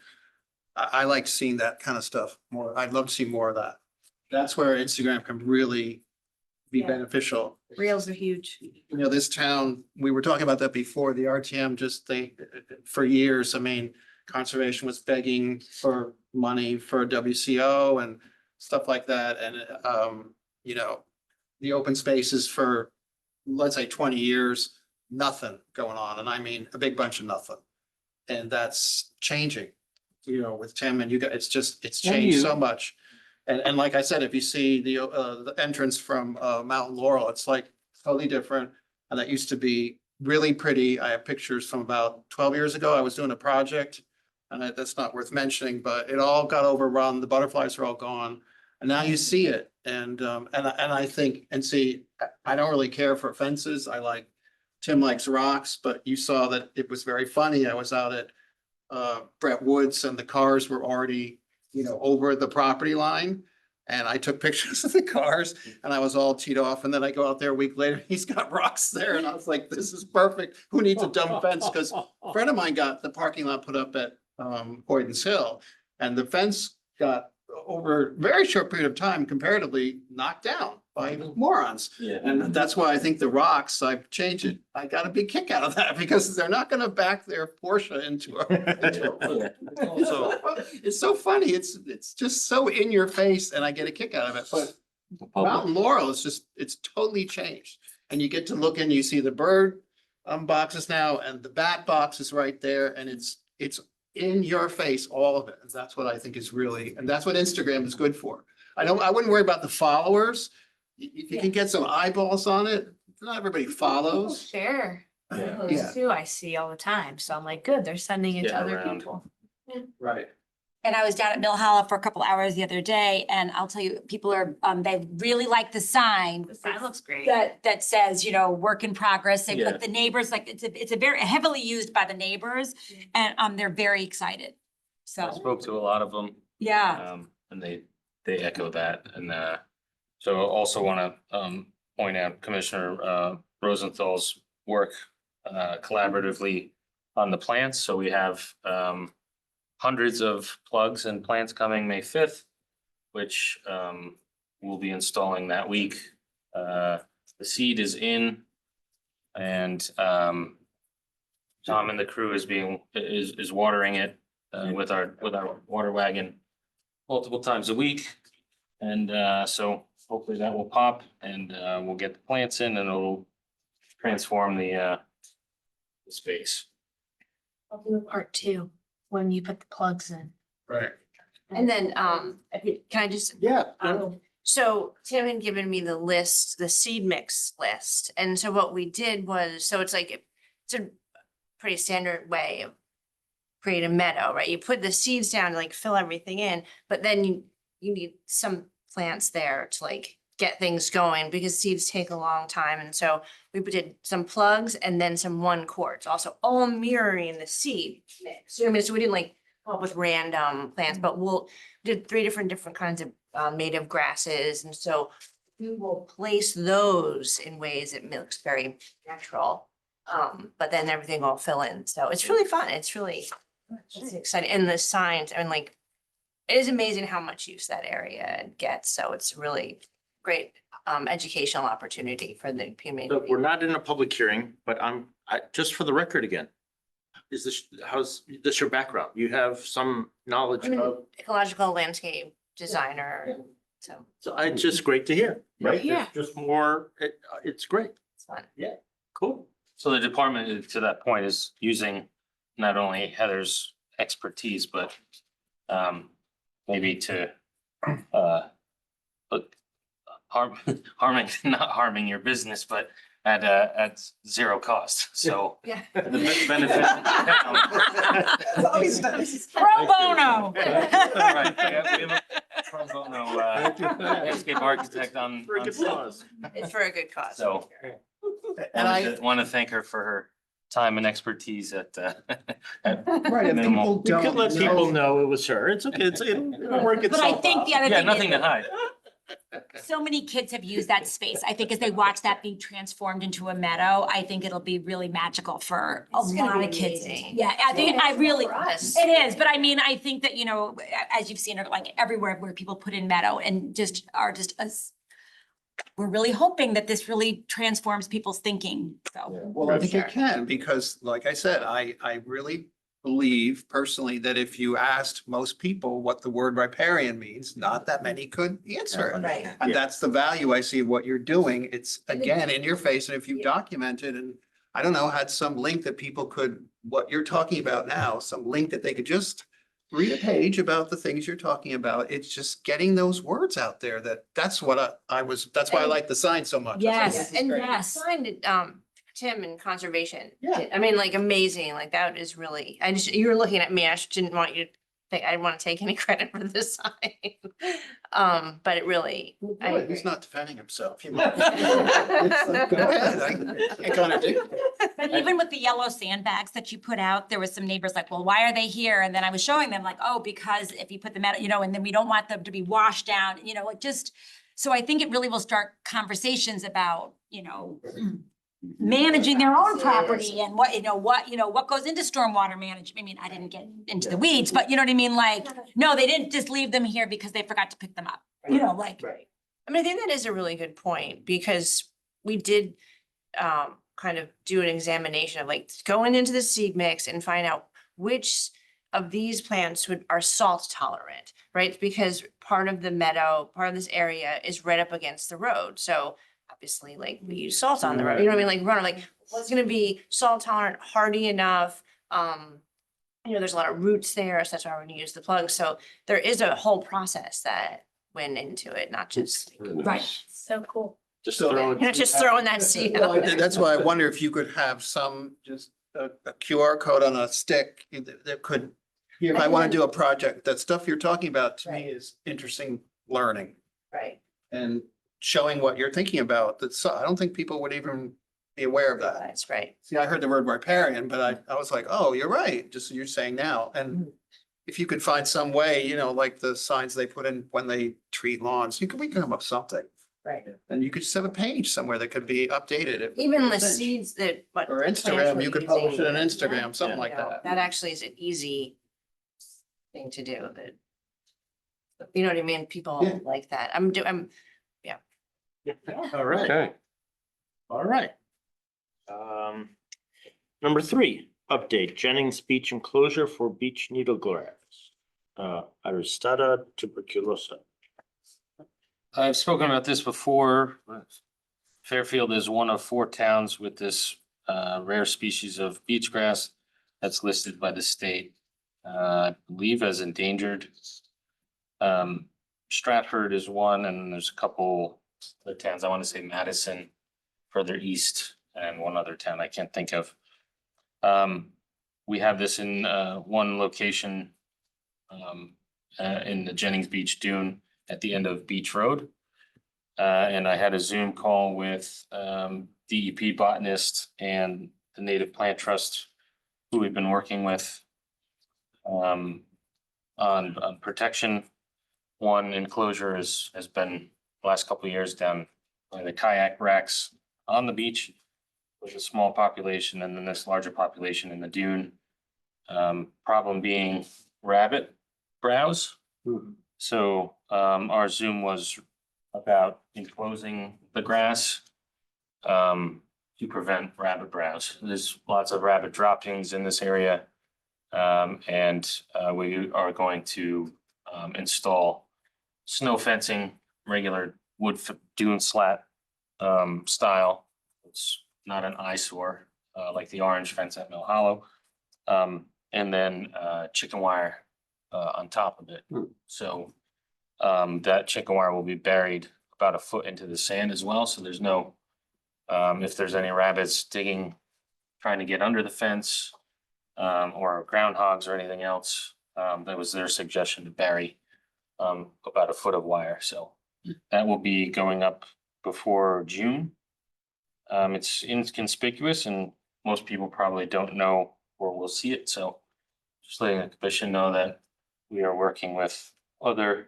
I like seeing that kind of stuff more. I'd love to see more of that. That's where Instagram can really be Yeah. beneficial. Reels are huge. You know, this town, we were talking about that before, the RTM just for years, I mean, conservation was begging for money for WCO and stuff like that, and you know, the open spaces for, let's say 20 years, nothing going on, and I mean, a big bunch of nothing. And that's changing, you know, with Tim and you guys, it's changed so much. And like I said, if you see the entrance from Mountain Laurel, it's like totally different. And that used to be really pretty. I have pictures from about 12 years ago. I was doing a project. And that's not worth mentioning, but it all got overrun. The butterflies are all gone. And now you see it. And I think, and see, I don't really care for fences. Tim likes rocks, but you saw that it was very funny. I was out at Brett Woods and the cars were already, you know, over the property line. And I took pictures of the cars and I was all teed off. And then I go out there a week later, he's got rocks there. And I was like, this is perfect. Who needs a dumb fence? Because a friend of mine got the parking lot put up at Hoyden's Hill. And the fence got over a very short period of time comparatively knocked down by morons. Yeah. And that's why I think the rocks, I've changed it. I got a big kick out of that because they're not gonna back their Porsche into a. So it's so funny. It's just so in your face and I get a kick out of it. But Mountain Laurel is just, it's totally changed. And you get to look in, you see the bird boxes now and the bat box is right there and it's in your face, all of it. And that's what I think is really, and that's what Instagram is good for. I wouldn't worry about the followers. If you can get some eyeballs on it, not everybody follows. Share. Yeah. Those too, I see all the time. So I'm like, good, they're sending it to Yeah, other around. people. Right. And I was down at Mill Hollow for a couple hours the other day, and I'll tell you, people are, they really like the sign. The sign looks great. That says, you know, work in progress. They Yeah. put the neighbors, like, it's a very heavily used by the neighbors, and they're very excited. I So, spoke to a lot of them. yeah. And they echo that. And so I also want to point out Commissioner Rosenthal's work collaboratively on the plants. So we have hundreds of plugs and plants coming May 5th, which we'll be installing that week. The seed is in and Tom and the crew is watering it with our water wagon multiple times a week. And so hopefully that will pop and we'll get the plants in and it'll transform the space. I'll do a part two when you put the plugs in. Right. And then, can I just, Yeah. so Tim had given me the list, the seed mix list. And so what we did was, so it's like, it's a pretty standard way of create a meadow, right? You put the seeds down to like fill everything in, but then you need some plants there to like get things going because seeds take a long time. And so we did some plugs and then some 1 quarts, also all mirroring the seed mix. So I mean, so we didn't like come up with random plants, but did 3 different kinds of native grasses. And so we will place those in ways that looks very natural. But then everything will fill in. So it's really fun. It's exciting. And the signs, I mean, like, it is amazing how much use that area gets. So it's really great educational opportunity for the community. So we're not in a public hearing, but just for the record again. How's this your background? You have some knowledge I'm an of, ecological landscape designer, so so it's just great to hear, right? Yeah. There's just more, it's great. it's fun. Cool. So the department, to that point, is using not only Heather's expertise, but maybe to look not harming your business, but at zero cost. So Yeah. the benefit. It's always nice. Pro bono. Right, we have a pro bono landscape architect on For a good site. cause. It's for a good cause. So And I, want to thank her for her time and expertise at right, if minimal. people You could let don't people know. know it was her. It's okay. It'll work But I itself think out. the other Yeah, thing nothing to is, hide. so many kids have used that space. I think as they watch that being transformed into a meadow, I think it'll be really magical for a It's gonna lot be of kids. amazing. Yeah, I think, I really, For us. it is, but I mean, I think that, you know, as you've seen it, like everywhere where people put in meadow and just are just us. We're really hoping that this really transforms people's thinking, so. Well, I think it can, because like I said, I really believe personally that if you asked most people what the word riparian means, not that many could answer it. Right. And Yeah. that's the value I see of what you're doing. It's again in your face. And if you document it and I don't know, had some link that people could, what you're talking about now, some link that they could just read a page about the things you're talking about. It's just getting those words out there that's what that's why I like the sign so much. Yes, And yes. signed it, Tim in conservation. Yeah. I mean, like amazing, like that is really, you were looking at me, I just didn't want you to think, I didn't want to take any credit for this sign. But it really, I Boy, agree. he's not defending himself. You might. It's like, go ahead. I can't contradict. But even with the yellow sandbags that you put out, there was some neighbors like, well, why are they here? And then I was showing them like, oh, because if you put them out, you know, and then we don't want them to be washed down, you know, like just. So I think it really will start conversations about, you know, managing their own property and what goes into stormwater management. I mean, I didn't get into the weeds, but you know what I mean? Like, no, they didn't just leave them here because they forgot to pick them up, you know, like. Right. I mean, I think that is a really good point because we did kind of do an examination of like going into the seed mix and find out which of these plants are salt tolerant, right? Because part of the meadow, part of this area is right up against the road. So obviously, like we use salt on the road, you know what I mean? Like runner, like what's gonna be salt tolerant, hardy enough? You know, there's a lot of roots there, so that's why we're gonna use the plug. So there is a whole process that went into it, not just Right. So cool. Just So- throw you're it. just throwing that seed out there. That's why I wonder if you could have some, just a QR code on a stick that could, if I want to do a project, that stuff you're talking about to me is interesting learning Right. and showing what you're thinking about. That's, I don't think people would even be aware of that. That's right. See, I heard the word riparian, but I was like, oh, you're right, just you're saying now. And if you could find some way, you know, like the signs they put in when they treat lawns, we can come up with something. Right. And you could just have a page somewhere that could be updated. Even the seeds that. what Or plants Instagram, we're you could publish it on using, Instagram, something you like know, that. That actually is an easy thing to do that. You know what I mean? People Yeah. like that. All right. Okay. All right. Number 3, update Jennings Beach enclosure for beach needle grass. Aristata tuberculosa. I've spoken about this before. Fairfield is one of 4 towns with this rare species of beach grass that's listed by the state, I believe as endangered. Stratford is one, and there's a couple other towns. I want to say Madison further east and one other town I can't think of. We have this in one location in the Jennings Beach Dune at the end of Beach Road. And I had a Zoom call with DEP botanist and the Native Plant Trust, who we've been working with on protection. One enclosure has been the last couple of years down by the kayak racks on the beach with a small population and then this larger population in the dune. Problem being rabbit browse. So our Zoom was about enclosing the grass to prevent rabbit browse. There's lots of rabbit droppings in this area. And we are going to install snow fencing, regular wood dune slat style. It's not an eyesore like the orange fence at Mill Hollow. And then chicken wire on top of it. So that chicken wire will be buried about a foot into the sand as well. So there's no, if there's any rabbits digging, trying to get under the fence, or groundhogs or anything else, that was their suggestion to bury about a foot of wire. So that will be going up before June. It's inconspicuous and most people probably don't know or will see it. So just letting the commission know that we are working with other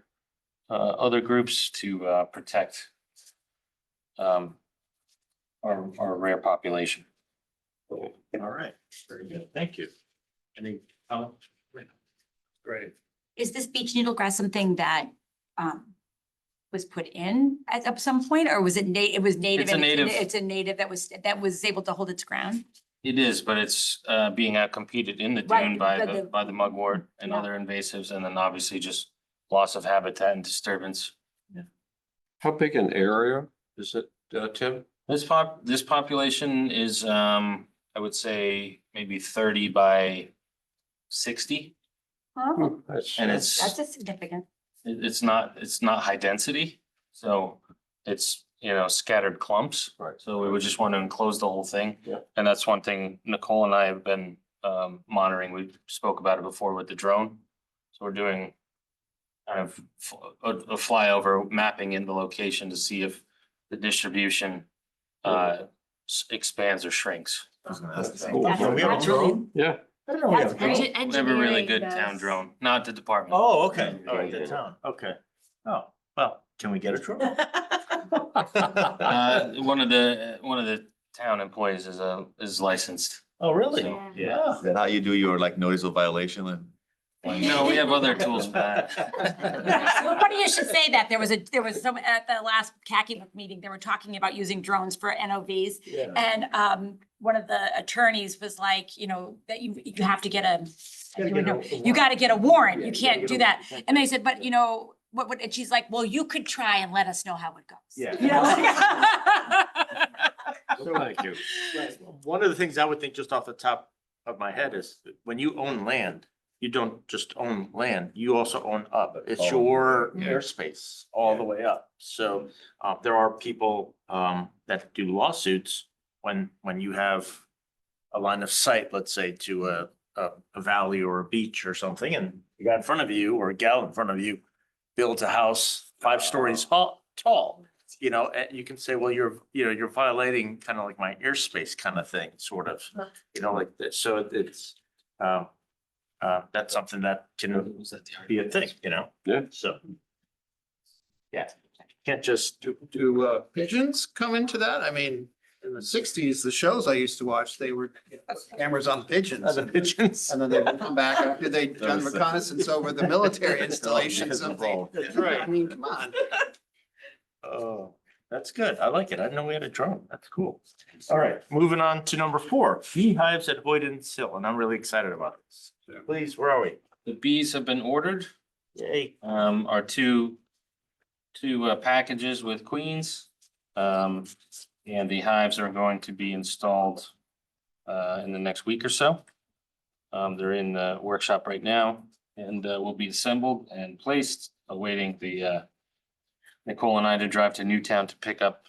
groups to protect our rare population. All right, very good. Thank you. Any, great. Is this beach needle grass something that was put in at some point, or was it it was native? It's a and native. It's a native that was able to hold its ground? It is, but it's being outcompeted in the Right, dune by the- the mugwort and Yeah. other invasives, and then obviously just loss of habitat and disturbance. How big an area is it, Tim? This population is, I would say maybe 30 by 60. Oh, That's- And that's a significant. it's not high density, so it's, scattered clumps. Right. So we would just want to enclose the whole thing. Yeah. And that's one thing Nicole and I have been monitoring. We spoke about it before with the drone. So we're doing kind of a flyover mapping in the location to see if the distribution expands or shrinks. Yeah, we have a That's drone? Yeah. I don't know we have a That's drone. great. We have a really good Engineering town does- drone, not the department. Oh, okay, all right, the town, okay. Oh, well, can we get a drone? One of the town employees is licensed. Oh, really? So, Yeah. Is that how you do your like notice of violation and? No, we have other tools for that. Well, funny you should say that. There was some, at the last khaki meeting, they were talking about using drones for NOVs. Yeah. And one of the attorneys was like, you know, that you have to get a, you gotta get a warrant. You can't do that. And they said, but you know, what would, and she's like, well, you could try and let us know how it goes. Yeah. You know, like- Thank you. One of the things I would think just off the top of my head is that when you own land, you don't just own land, you also own up. It's your airspace all the way up. So there are people that do lawsuits when you have a line of sight, let's say, to a valley or a beach or something, and the guy in front of you or a gal in front of you builds a house 5 stories tall. You know, and you can say, well, you're violating kind of like my airspace kind of thing, sort of, you know, like this. So it's, that's something that can be a thing, you know? Yeah. So. Yeah, can't just, Do pigeons come into that? I mean, in the sixties, the shows I used to watch, they were cameras on pigeons. the pigeons. And then they would come back after they'd done reconnaissance over the military installations of the. That's right. I mean, come on. Oh, that's good. I like it. I didn't know we had a drone. That's cool. All right, moving on to number 4, beehives at Hoyden's Hill, and I'm really excited about this. Please, where are we? The bees have been ordered. Yay. Our two packages with queens. And the hives are going to be installed in the next week or so. They're in the workshop right now and will be assembled and placed, awaiting the Nicole and I to drive to Newtown to pick up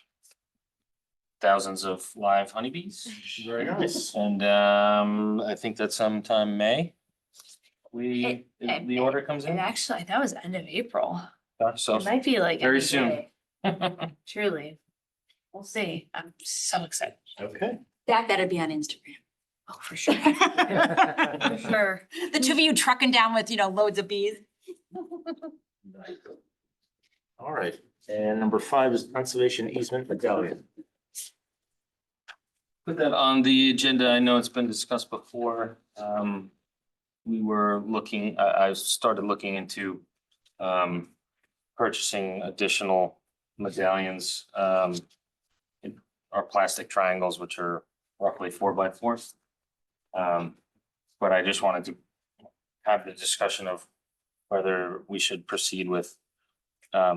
thousands of live honeybees. Very nice. And I think that's sometime May. The order comes And in. actually, that was end of April. So It might be like. very any soon. day. Truly. We'll see. I'm so excited. Okay. That better be on Instagram. Oh, for sure. For sure. The two of you trucking down with, you know, loads of bees. All right, and number 5 is conservation easement medallion. Put that on the agenda. I know it's been discussed before. We were looking, I started looking into purchasing additional medallions. In our plastic triangles, which are roughly 4x4. But I just wanted to have the discussion of whether we should proceed with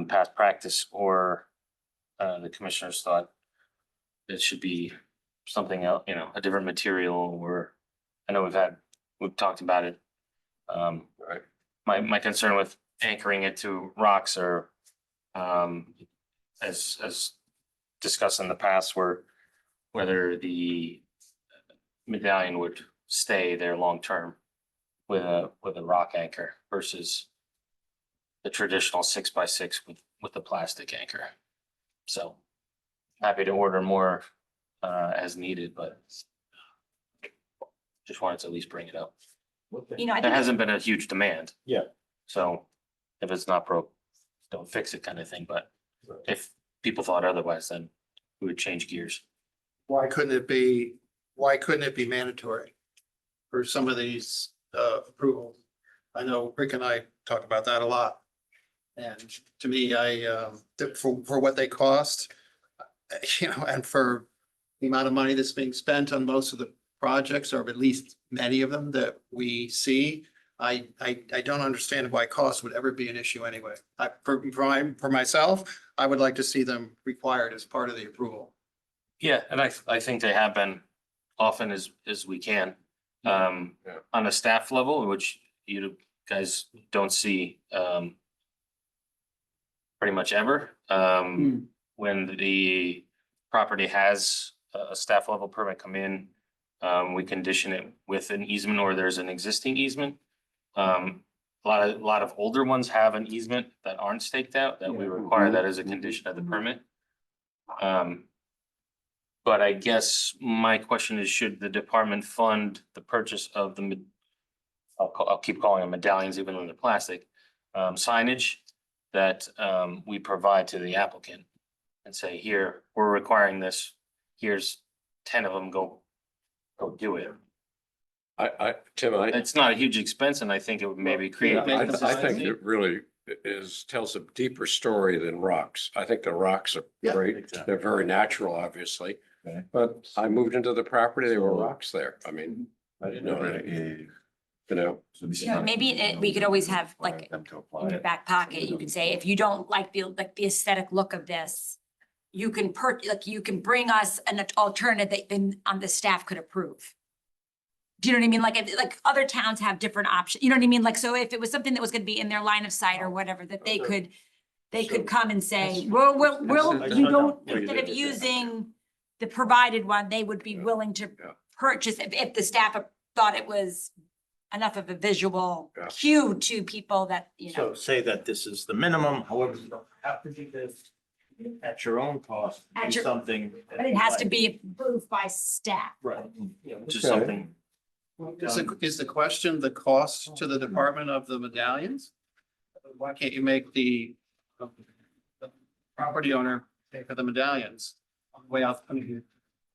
past practice, or the commissioners thought it should be something else, you know, a different material, or I know we've talked about it. My concern with anchoring it to rocks, or as discussed in the past, were whether the medallion would stay there long term with a rock anchor versus the traditional 6x6 with the plastic anchor. So happy to order more as needed, but just wanted to at least bring it up. You know, I There think hasn't been a huge demand. Yeah. So if it's not broke, don't fix it kind of thing. But if people thought otherwise, then we would change gears. Why couldn't it be mandatory for some of these approvals? I know Rick and I talk about that a lot. And to me, for what they cost, you know, and for the amount of money that's being spent on most of the projects, or at least many of them that we see, I don't understand why cost would ever be an issue anyway. For myself, I would like to see them required as part of the approval. Yeah, and I think they have been often as we can. On a staff level, which you guys don't see pretty much ever. When the property has a staff level permit come in, we condition it with an easement, or there's an existing easement. A lot of older ones have an easement that aren't staked out, that we require that as a condition of the permit. But I guess my question is, should the department fund the purchase of the I'll keep calling them medallions, even though they're plastic, signage that we provide to the applicant and say, here, we're requiring this, here's 10 of them, go do it. Tim, It's not a huge expense, and I think it would maybe create. I think consistency. it really tells a deeper story than rocks. I think the rocks are great. exactly. They're very natural, obviously. Okay. But I moved into the property, there were rocks there. I mean, I didn't know that, you know. We could always have like in your back pocket, you could say, if you don't like the aesthetic look of this, you can you can bring us an alternative that then the staff could approve. Do you know what I mean? Like other towns have different options, you know what I mean? Like, so if it was something that was gonna be in their line of sight or whatever, that they could come and say, we'll, you don't, instead of using the provided one, they would be willing to purchase if the staff thought it was enough of a visual Yeah. cue to people that, you know. So say that this is the minimum, however, you don't have to do this at your own cost, At do your- something. But it has to be approved by staff. Right. Just Okay. something. Is the question the cost to the department of the medallions? Why can't you make the property owner pay for the medallions? On the way out, I mean,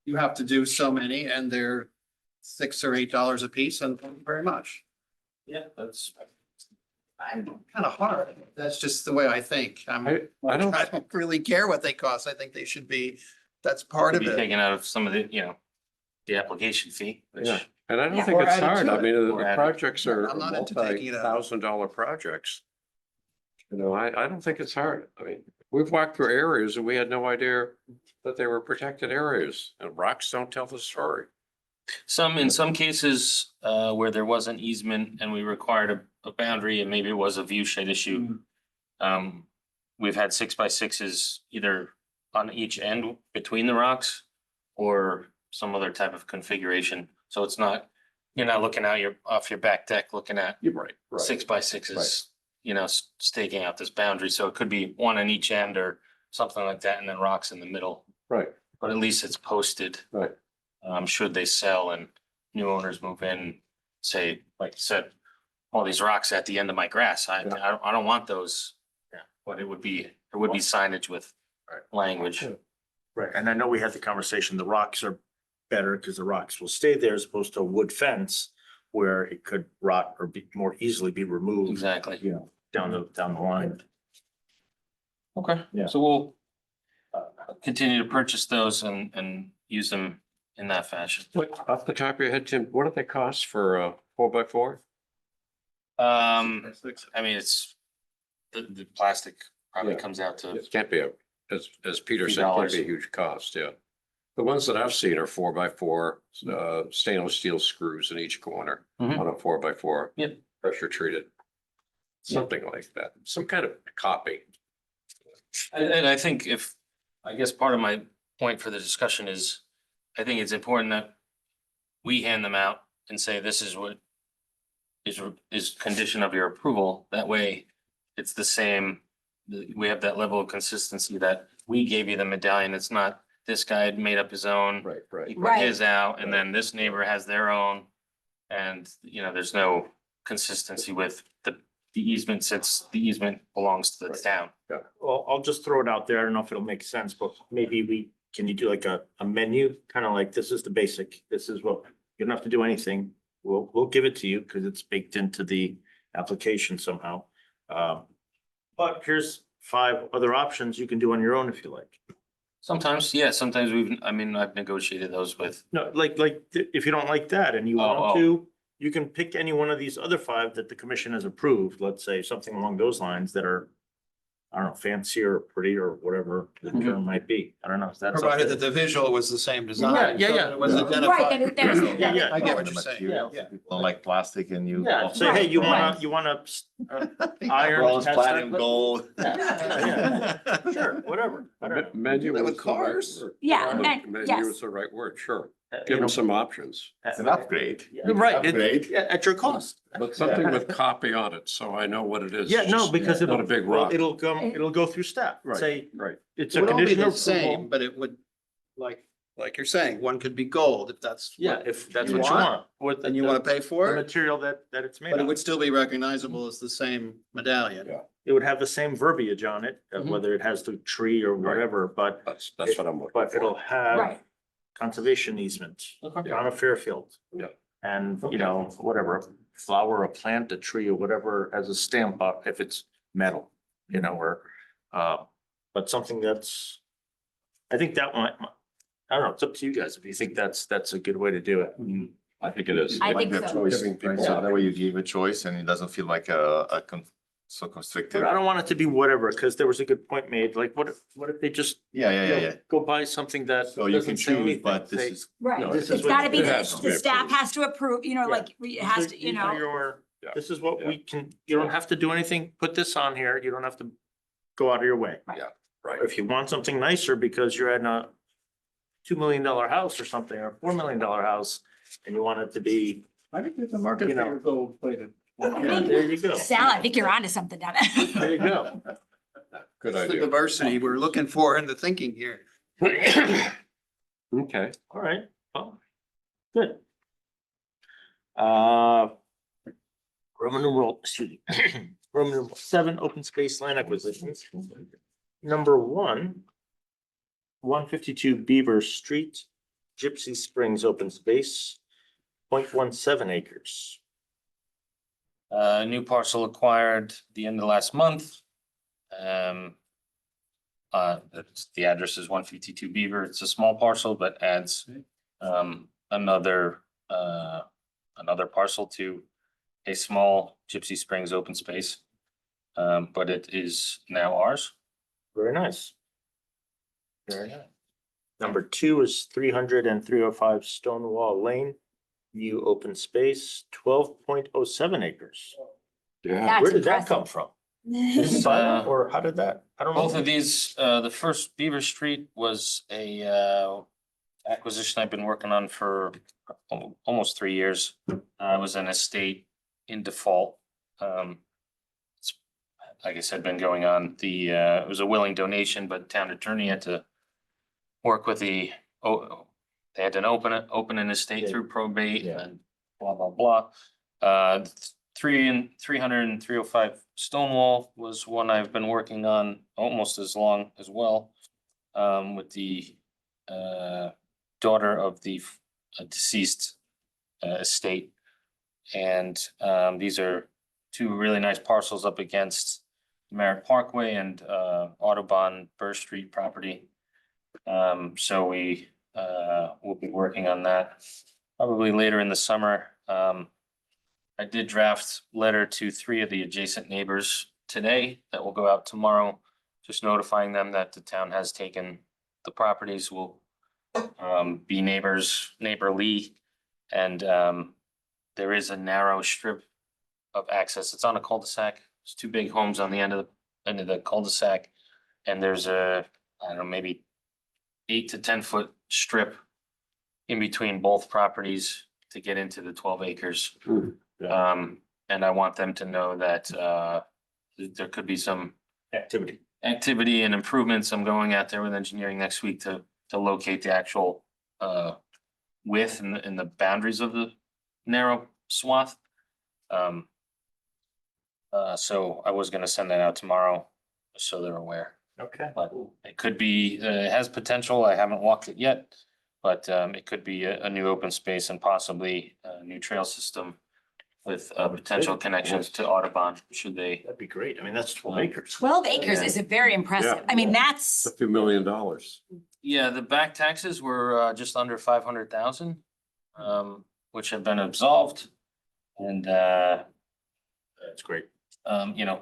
you have to do so many and they're $6 or $8 a piece, and thank you very much. Yeah, that's. I'm kind of hard. That's just the way I think. I don't- I don't really care what they cost. I think they should be, that's part of Be it. taken out of some of the, the application fee, which. Yeah. And I don't Yeah. think Or it's add it hard. to I it. mean, the Or add it. projects are I'm not into taking it out. multi-$1,000 projects. You know, I don't think it's hard. I mean, we've walked through areas and we had no idea that they were protected areas, and rocks don't tell the story. In some cases, where there was an easement and we required a boundary and maybe it was a view shed issue. We've had 6x6s either on each end between the rocks or some other type of configuration. So it's not, you're not looking out off your back deck, looking at You're right. 6x6s, staking out this boundary. So it could be one on each end or something like that, and then rocks in the middle. Right, But at least it's posted. right. Should they sell and new owners move in, say, like you said, all these rocks at the end of my grass, I don't want those. Yeah, but there would be signage with language. Right, and I know we had the conversation, the rocks are better because the rocks will stay there as opposed to a wood fence where it could rot or be more easily be removed. Exactly. Down the line. Okay. Yeah. So we'll continue to purchase those and use them in that fashion. What, off the top of your head, Tim, what do they cost for a 4x4? I mean, it's the plastic probably Yeah. comes out to, It can't be as Peter said, it can't be a $3. huge cost, yeah. The ones that I've seen are 4x4, stainless steel screws in each corner Mhm. on a 4x4. Yep. Pressure treated. Something like that, some kind of copy. and I think I guess part of my point for the discussion is, I think it's important that we hand them out and say, this is what is condition of your approval. That way, it's the same, we have that level of consistency that we gave you the medallion. It's not, this guy had made up his own. Right, He right. put Right. his out, and then this neighbor has their own. And, there's no consistency with the easement, since the easement belongs to the Right. town. Well, I'll just throw it out there. I don't know if it'll make sense, but maybe can you do like a menu? Kind of like, this is the basic, this is what, you don't have to do anything. We'll give it to you because it's baked into the application somehow. But here's 5 other options you can do on your own if you like. Sometimes, sometimes I've negotiated those with, No, like, if you don't like that and you want to, you can pick any one of these other 5 that the commission has approved, let's say something along those lines that are, I don't know, fancier or pretty or whatever the term might be. I don't know if that's. up Provided there. that the visual was the same design. Yeah, so yeah. that it was Yeah. identified. Right, that Yeah, yeah. I get what you're saying. Yeah. Don't like plastic and you. Yeah, say, hey, you wanna iron. Well, it's test platinum that? gold. Sure, whatever. I don't know. Menu With is the right cars? word. Yeah, Menu yes. is the right word, sure. You Give know, them some options, It's an upgrade. Right, Upgrade. yeah, at your cost. but something with copy on it, so I know what it is. Yeah, no, Just because Not a big well, rock. it'll go through staff. Right, Say, right. it's It a would all be condition the of same, approval. but it would, like, like you're saying, one could be gold if that's. Yeah, if that's what you want. With And you want to pay the for it, material that it's made but it of. would still be recognizable as the same medallion. Yeah. It would have the same verbiage on it, Mhm. whether it has the tree or whatever, but That's what I'm looking but it'll for. have Right. conservation easement on a Fairfield. Yeah. And, you know, whatever, a flower, a plant, a tree, or whatever as a stamp up, if it's metal, you know, or, but something that's, I think that might, I don't know, it's up to you guys, if you think that's a good way to do it. I think it is. I Like think the so. choice, Giving people- so that way you give a choice and it doesn't feel like so constricted. But I don't want it to be whatever, because there was a good point made, like, what if they just, Yeah, yeah, you yeah, know, yeah. go buy something that So you doesn't can say choose, anything, but this say, is, Right. No, this is It's what- gotta be, it has to the be staff approved. has to approve, you know, Yeah. like, it has to, you These are know. your- Yeah. This is what Yeah. we can, you don't have to do anything, put this on here, you don't have to go out of your way. Right. If you want something nicer because you're in a $2 million house or something, or $4 million house, and you want it to be, I think there's a market You know. for gold plated. yeah, there you go. Sal, I think you're onto something down there. There you go. Good It's the idea. diversity we're looking for in the thinking here. Okay. All right, well, good. Roman numeral, excuse me, Roman numeral 7, open space land acquisitions. Number 152 Beaver Street, Gypsy Springs open space, 0.17 acres. New parcel acquired the end of last month. The address is 152 Beaver. It's a small parcel, but adds another parcel to a small Gypsy Springs open space. But it is now ours. Very nice. Very nice. Number 2 is 300 and 305 Stonewall Lane, new open space, 12.07 acres. Yeah. That's Where did that impressive. come from? Did you buy that, or how did that? I don't know. Both of these, the first Beaver Street was a acquisition I've been working on for almost 3 years. I was an estate in default. It's, like I said, been going on. It was a willing donation, but town attorney had to work with they had to open an estate Yeah. through probate Yeah. and blah, blah, blah. 300 and 305 Stonewall was one I've been working on almost as long as well. With the daughter of the deceased estate. And these are 2 really nice parcels up against Merritt Parkway and Audubon Burr Street property. So we will be working on that probably later in the summer. I did draft letter to 3 of the adjacent neighbors today that will go out tomorrow, just notifying them that the town has taken the properties, will be neighborly. And there is a narrow strip of access. It's on a cul-de-sac. There's 2 big homes on the end of the cul-de-sac. And there's I don't know, maybe 8 to 10 foot strip in between both properties to get into the 12 acres. And I want them to know that there could be some Activity. and improvements. I'm going out there with engineering next week to locate the actual width and the boundaries of the narrow swath. So I was gonna send that out tomorrow, so they're aware. Okay. But it could be, it has potential. I haven't walked it yet. But it could be a new open space and possibly a new trail system with potential connections to Audubon, should they. That'd be great. I mean, that's 12 acres. 12 acres is a very impressive. I mean, It's that's, a few $1 million. Yeah, the back taxes were just under 500,000, which have been absolved. And That's great. you know,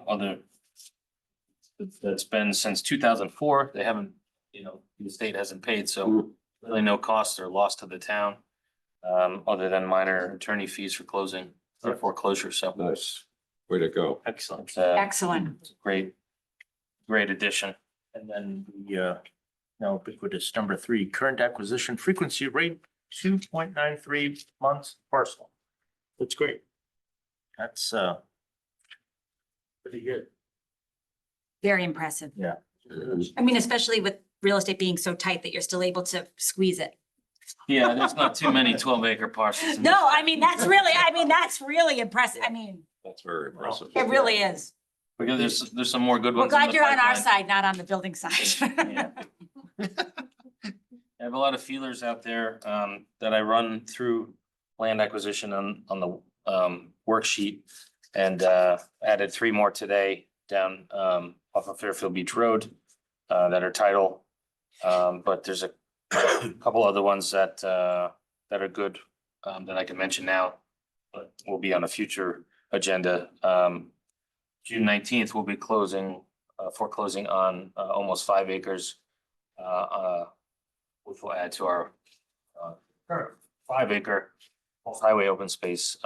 that's been since 2004. They haven't, you know, the state hasn't paid, so really no costs are lost to the town. Other than minor attorney fees for closing or foreclosure, so. Nice. Way to go. Excellent. It's excellent. great addition. And then the now ubiquitous number 3, current acquisition frequency rate, 2.93 months parcel. That's great. That's pretty good. Very impressive. Yeah. I mean, especially with real estate being so tight that you're still able to squeeze it. Yeah, there's not too many 12-acre parcels. in No, this. I mean, that's really impressive. I mean, That's very impressive. it really is. Because there's some more good We're ones. in glad the you're on our pipeline. side, not on the building side. Yeah. I have a lot of feelers out there that I run through land acquisition on the worksheet. And added 3 more today down off of Fairfield Beach Road that are title. But there's a couple other ones that are good that I can mention now, but will be on a future agenda. June 19th, we'll be foreclosing on almost 5 acres. Which will add to our current 5-acre highway open space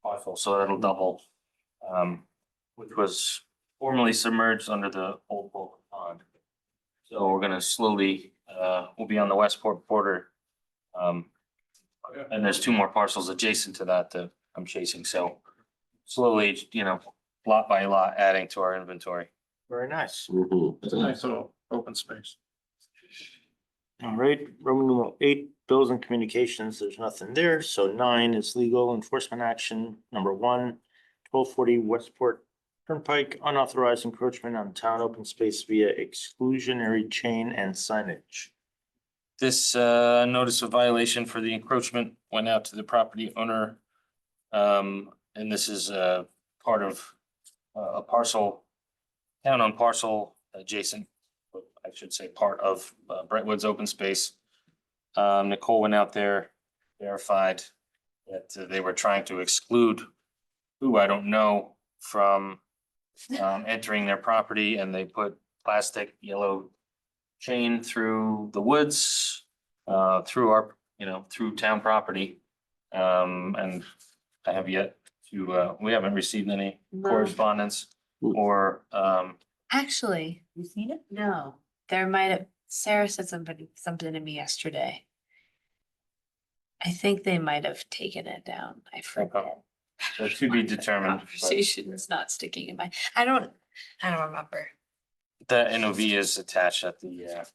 parcel, so that'll double. Which was formerly submerged under the old Polk Pond. So we're gonna slowly, we'll be on the Westport border. And there's 2 more parcels adjacent to that that I'm chasing, so slowly, lot by lot, adding to our inventory. Very nice. Mhm. It's a nice little open space. All right, Roman numeral 8, bills and communications, there's nothing there, so 9 is legal enforcement action, number 1, 1240 Westport Turnpike, unauthorized encroachment on town open space via exclusionary chain and signage. This notice of violation for the encroachment went out to the property owner. And this is part of a parcel, town on parcel adjacent, I should say, part of Brentwood's open space. Nicole went out there, verified that they were trying to exclude who I don't know from entering their property, and they put plastic yellow chain through the woods, through our, through town property. And I have yet to, we haven't received any correspondence or, Actually, You seen it? no, there might have, Sarah said something to me yesterday. I think they might have taken it down. I forget. so to be determined. but Conversation is not sticking in my, I don't remember. The NOV is attached at the,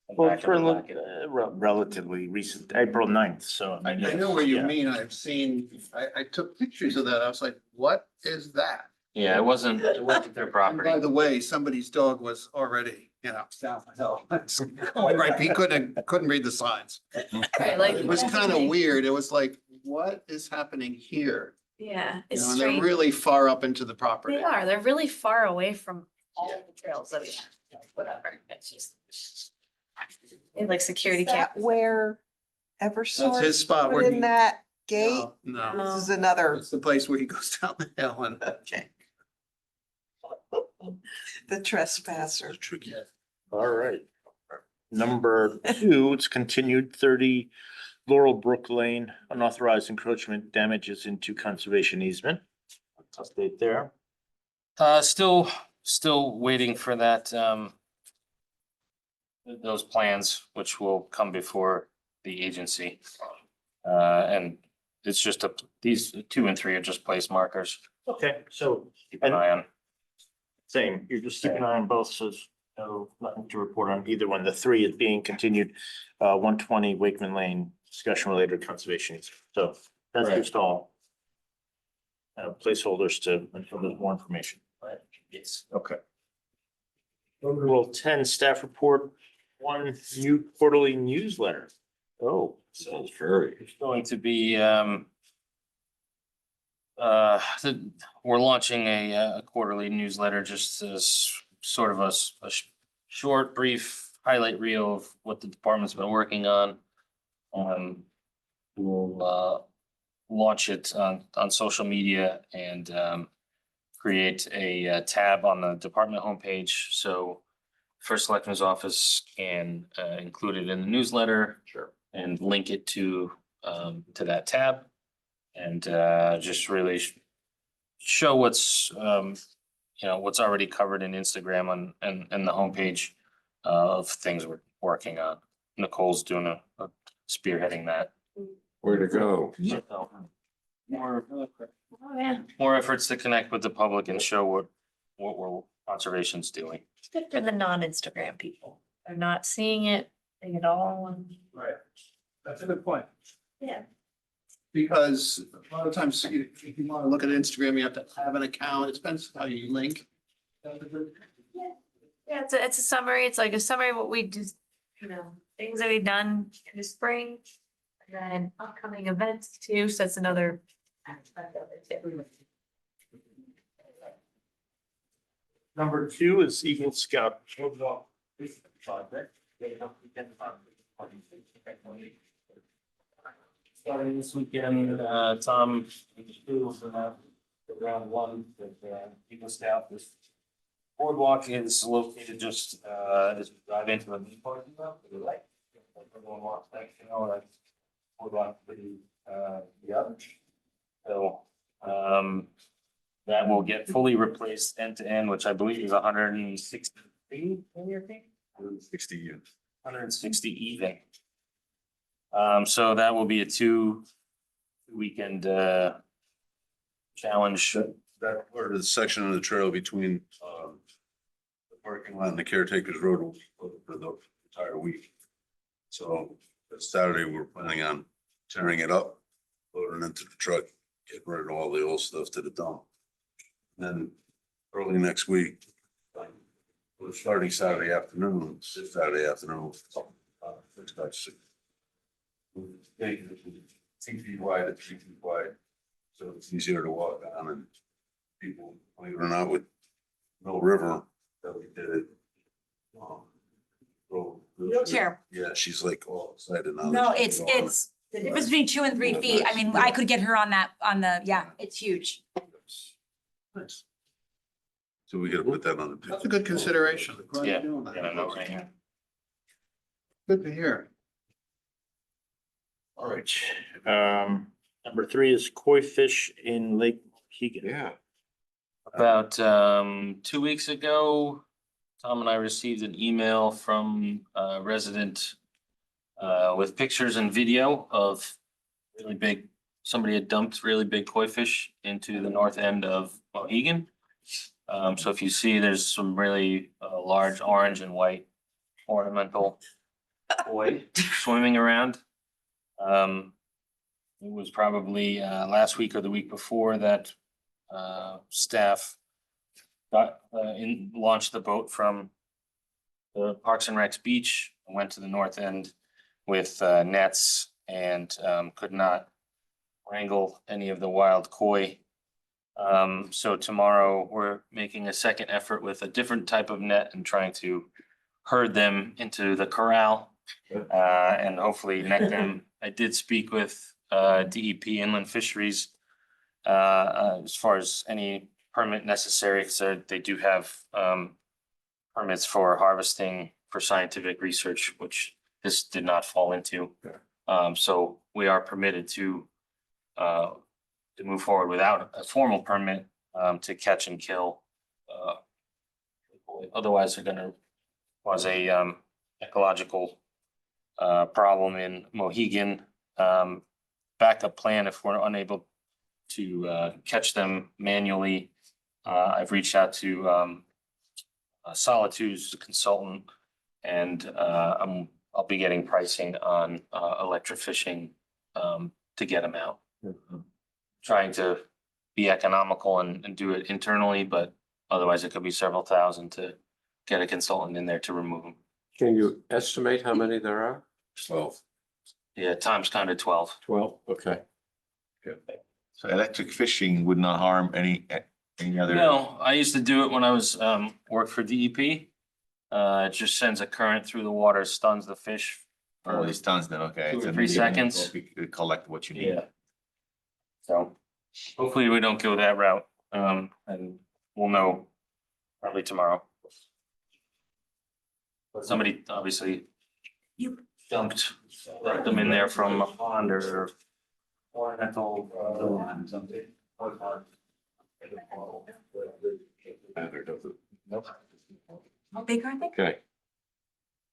Well, back of for the packet. relatively recent, April 9th, so. I know what you Yeah. mean. I've seen, I took pictures of that. I was like, what is that? Yeah, it wasn't their And by property. the way, somebody's dog was already, down the hill. Right, he couldn't read the signs. Right, like. It was kind of weird. It was like, what is happening here? Yeah, You it's know, and they're strange. really far up into the property. They are, they're really far away from all the trails that we have, whatever, it's just. And like security Is that cameras. where That's Eversource his spot put where in he. that gate? No, This is another, it's the place where he goes down the hill and. okay. The trespasser. All right. Number 2, it's continued 30 Laurel Brook Lane, unauthorized encroachment damages into conservation easement. Update there. Still waiting for that, those plans, which will come before the agency. And it's just these 2 and 3 are just place markers. Okay, so Keep an eye on. same, you're just keeping an eye on both, so there's nothing to report on either one. The 3 is being continued, 120 Wakeman Lane, discussion related to conservation easement. So that's Right. just all placeholders until there's more information. Yes. Okay. Rule 10, staff report, 1 new quarterly newsletter. Oh, Sounds very. It's going to be, we're launching a quarterly newsletter, just as sort of a short, brief highlight reel of what the department's been working on. We'll launch it on social media and create a tab on the department homepage, so First Selectman's office can include it in the newsletter. Sure. And link it to that tab. And just really show what's what's already covered in Instagram and the homepage of things we're working on. Nicole's doing a spearheading that. Way to go. So, More Oh, yeah, more efforts to connect with the public and show what we're conservation's doing. it's good for the non-Instagram people. They're not seeing it thing at all. And Right. That's a good point. yeah, Because a lot of times if you want to look at Instagram, you have to have an account. It depends how you link. yeah, it's a summary. It's like a summary of what we just, things that we've done in the spring. And then upcoming events too, so that's another aspect of it too. Number 2 is Eagle Scout. Starting this weekend, Tom, schools will have round 1 with Eagle Scout. This boardwalk is located just as we drive into the main parking lot to the right. Everyone walks back, that's boardwalk to the other. So that will get fully replaced end to end, which I believe is 160 feet in your feet. 60 years. 160 even. So that will be a 2 weekend challenge. That part of the section of the trail between the parking lot and the caretaker's road will be closed for the entire week. So this Saturday, we're planning on tearing it up, loading it into the truck, getting rid of all the old stuff to the dump. Then early next week, we're starting Saturday afternoon, this Saturday afternoon. 6 by 6. 2 feet wide and 3 feet wide. So it's easier to walk on, and people, believe it or not, with Mill River, that we did it. Wheelchair. Yeah, she's like all excited now. No, that she it's, can go on it. it's the difference between 2 and 3 feet. I mean, I could get her on that, yeah, it's huge. Nice. So we gotta put that on the. That's a good consideration. Glad you're Yeah, doing that. got a note right here. Good to hear. All right. Number 3 is koi fish in Lake Keegan. Yeah. About 2 weeks ago, Tom and I received an email from a resident with pictures and video of really big, somebody had dumped really big koi fish into the north end of Mohegan. So if you see, there's some really large orange and white ornamental koi swimming around. It was probably last week or the week before that staff launched the boat from the Parks and Recs beach and went to the north end with nets and could not wrangle any of the wild koi. So tomorrow we're making a second effort with a different type of net and trying to herd them into the corral and hopefully net them. I did speak with DEP Inland Fisheries as far as any permit necessary, because they do have permits for harvesting for scientific research, which this did not fall into. So we are permitted to move forward without a formal permit to catch and kill. Otherwise, they're gonna cause a ecological problem in Mohegan. Backup plan if we're unable to catch them manually. I've reached out to Solitude's consultant, and I'll be getting pricing on electrofishing to get them out. Trying to be economical and do it internally, but otherwise it could be several thousand to get a consultant in there to remove them. Can you estimate how many there are? 12. Yeah, times kind of 12. 12, okay. So electric fishing would not harm any other. No, I used to do it when I was worked for DEP. It just sends a current through the water, stuns the fish. Oh, these tons then, okay. 2 or So 3 you seconds. Collect what you need. Yeah. So hopefully we don't go that route, and we'll know probably tomorrow. But somebody obviously dumped them in there from a pond or ornamental. Something. How big are they? Okay.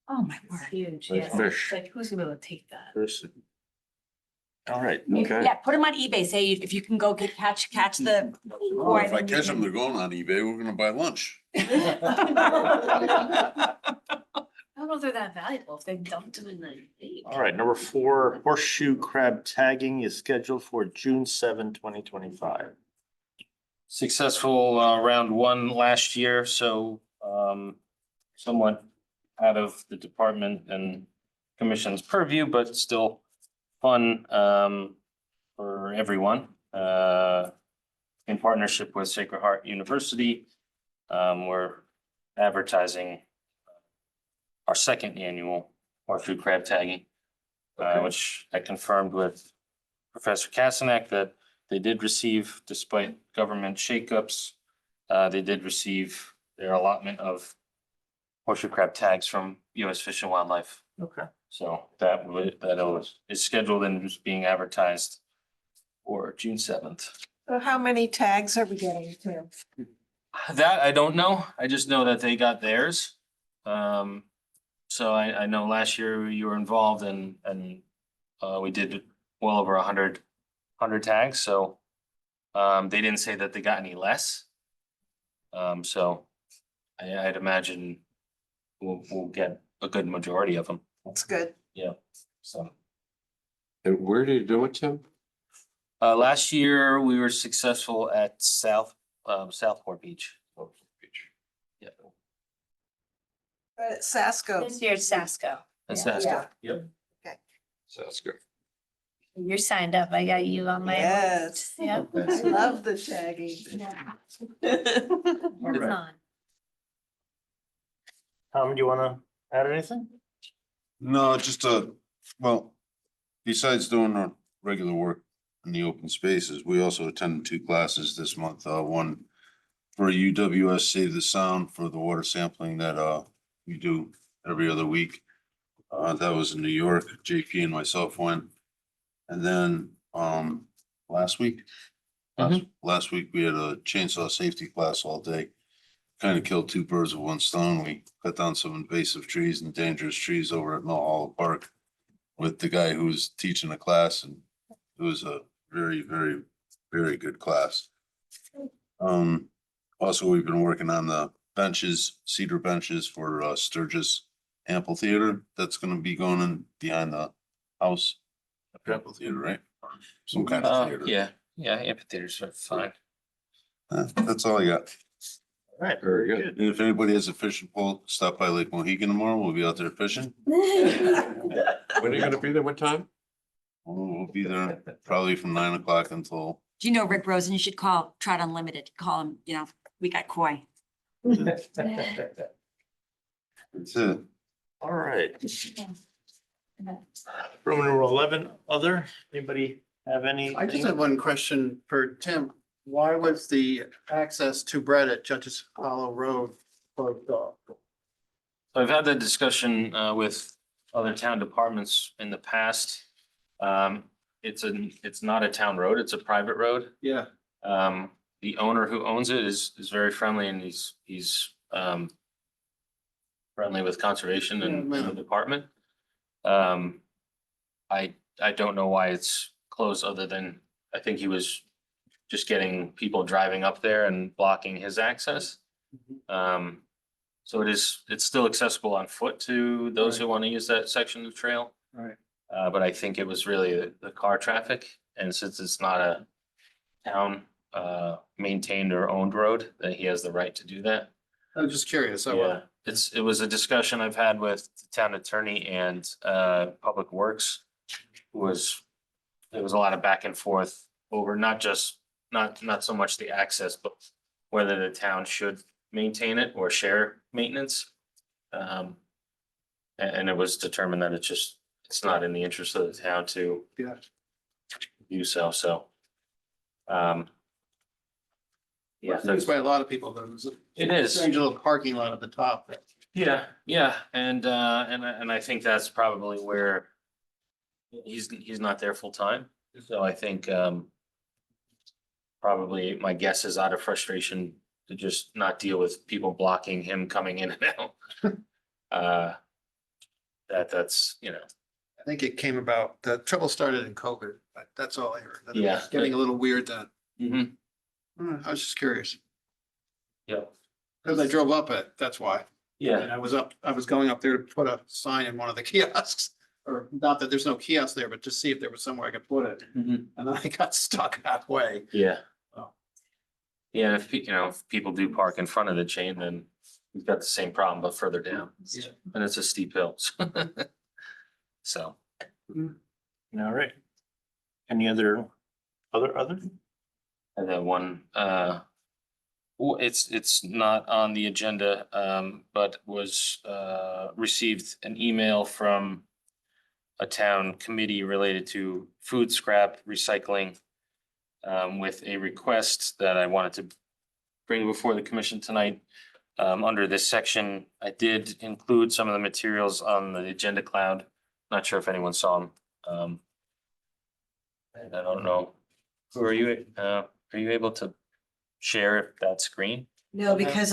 Oh, my word. Huge, Nice yeah. fish. Like, who's gonna be able to take that? All right. Okay. Yeah, put them on eBay, say if you can go catch the. Oh, if I catch them, they're going on eBay. We're gonna buy lunch. I don't know know if they're that valuable if they dumped them in the lake. All right, number 4, horseshoe crab tagging is scheduled for June 7, 2025. Successful round 1 last year, so somewhat out of the department and commission's purview, but still fun for everyone. In partnership with Sacred Heart University, we're advertising our 2nd annual horseshoe crab tagging, which I confirmed with Professor Kasanek that they did receive, despite government shakeups, they did receive their allotment of horseshoe crab tags from U.S. Fish and Wildlife. Okay. So is scheduled and is being advertised for June 7th. So how many tags are we getting, Tim? That I don't know. I just know that they got theirs. So I know last year you were involved and we did well over 100 tags, so they didn't say that they got any less. So I'd imagine we'll get a good majority of them. That's good. Yeah, so. And where did you do it, Tim? Last year, we were successful at Southport Beach. Yeah. Sasko. This year's Sasko. That's Yeah. Yep. Sounds good. You're signed up. I got you on my. Yes. Yeah. I love the tagging. It's right. on. Tom, do you want to add anything? No, just well, besides doing our regular work in the open spaces, we also attended 2 classes this month. One for UWS Save the Sound for the water sampling that we do every other week. That was in New York. JP and myself went. And then last week, last week we had a chainsaw safety class all day. Kind of killed 2 birds with 1 stone. We cut down some invasive trees and dangerous trees over at Mill Hollow Park with the guy who was teaching the class, and it was a very, very, very good class. Also, we've been working on the benches, cedar benches for Sturgis Amphitheater. That's gonna be going in behind the house. Amphitheater, right? Some kind of theater. Yeah, amphitheaters are fine. That's all I got. All right, Very good. And if anybody has a fishing pole, stop by Lake Mohegan tomorrow. We'll be out there fishing. When are you gonna be there? What time? We'll be there probably from 9 o'clock until. Do you know Rick Rosen? You should call Trout Unlimited. Call him, we got koi. That's it. all right. Roman numeral 11, other, anybody have any? I just have one question for Tim. Why was the access to Brett at Judges Hollow Road closed off? So I've had that discussion with other town departments in the past. It's not a town road, it's a private road. Yeah. The owner who owns it is very friendly and he's friendly with conservation and the department. I don't know why it's closed other than I think he was just getting people driving up there and blocking his access. So it's still accessible on foot to those who want to use that section of trail. Right. But I think it was really the car traffic, and since it's not a town maintained or owned road, that he has the right to do that. I'm just curious. Yeah, it was a discussion I've had with the town attorney and Public Works. There was a lot of back and forth over not so much the access, but whether the town should maintain it or share maintenance. And it was determined that it's not in the interest of the town to do so, so. Yeah, That's why a lot of people, there's it is. strange little parking lot at the top. Yeah, and I think that's probably where he's not there full time. So I think probably my guess is out of frustration to just not deal with people blocking him coming in and out. That's. I think it came about, the trouble started in COVID, but that's all I heard. that it was Yeah. Getting a little weird then. Mm-hmm. I was just curious, Yeah. because I drove up it, that's why. And I was going up there to put a sign in one of the kiosks, or not that there's no kiosk there, but to see if there was somewhere I could put it. Mhm. And then I got stuck halfway. Yeah. Oh. Yeah, if, if people do park in front of the chain, then we've got the same problem, but further down. Yeah. And it's a steep hill. So, All right. Any other? and then one, it's not on the agenda, but was, received an email from a town committee related to food scrap recycling, with a request that I wanted to bring before the commission tonight. Under this section, I did include some of the materials on the agenda cloud. Not sure if anyone saw them. And I don't know, who are you able to share that screen? No, because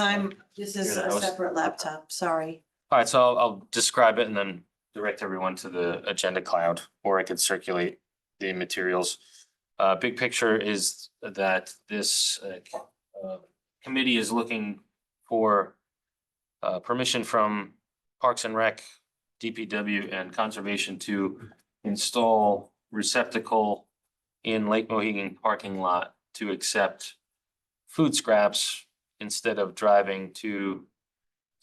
this is Here, a that was- separate laptop, sorry. All right, so I'll describe it and then direct everyone to the agenda cloud, or I could circulate the materials. Big picture is that this committee is looking for permission from Parks and Rec, DPW, and Conservation to install receptacle in Lake Mohegan parking lot to accept food scraps instead of driving to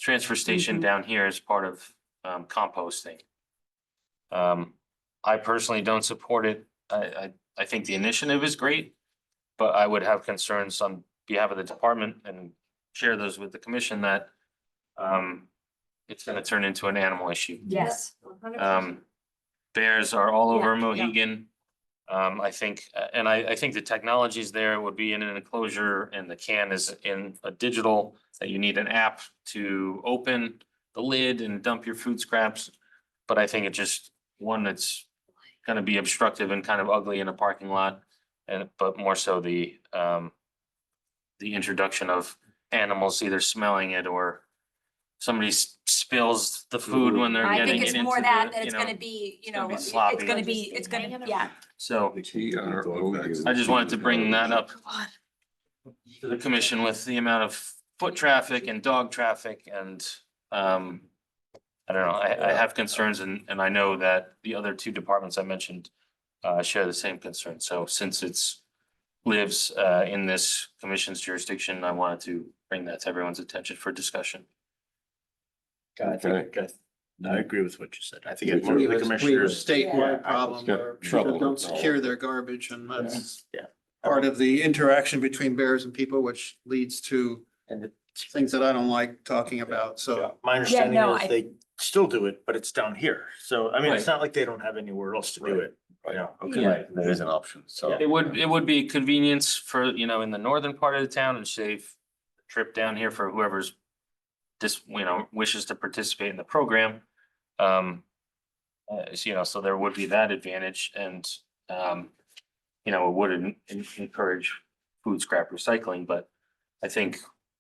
transfer station down here as part of composting. I personally don't support it. I think the initiative is great, but I would have concerns on behalf of the department and share those with the commission that it's gonna turn into an animal issue. Yes. Bears are all over Yeah, yeah. Mohegan. I think, and I think the technologies there would be in an enclosure and the can is in a digital, that you need an app to open the lid and dump your food scraps. But I think it's just one that's gonna be obstructive and kind of ugly in a parking lot. But more so the introduction of animals either smelling it or somebody spills the food when they're I getting think it it's into more that, the, it's gonna be, it's gonna be it's sloppy. gonna be, it's gonna, yeah. So I just wanted to bring that up to the commission with the amount of foot traffic and dog traffic and, I don't know, I have concerns and I know that the other two departments I mentioned share the same concern. So since it's lives in this commission's jurisdiction, I wanted to bring that to everyone's attention for discussion. I agree with what you said. I think We the We have a commissioners. statewide problem Got where trouble people don't with all secure their garbage, and that's Yeah. part of the interaction between bears and people, which leads to And it- things that I don't like talking about, so. My understanding no, is I- they still do it, but it's down here. So, I mean, it's Right. not like they don't have anywhere else to do it. You know, okay. Yeah. There is an option, so. It would be convenience for, in the northern part of the town and save a trip down here for whoever's wishes to participate in the program. So there would be that advantage and, it would encourage food scrap recycling, but I think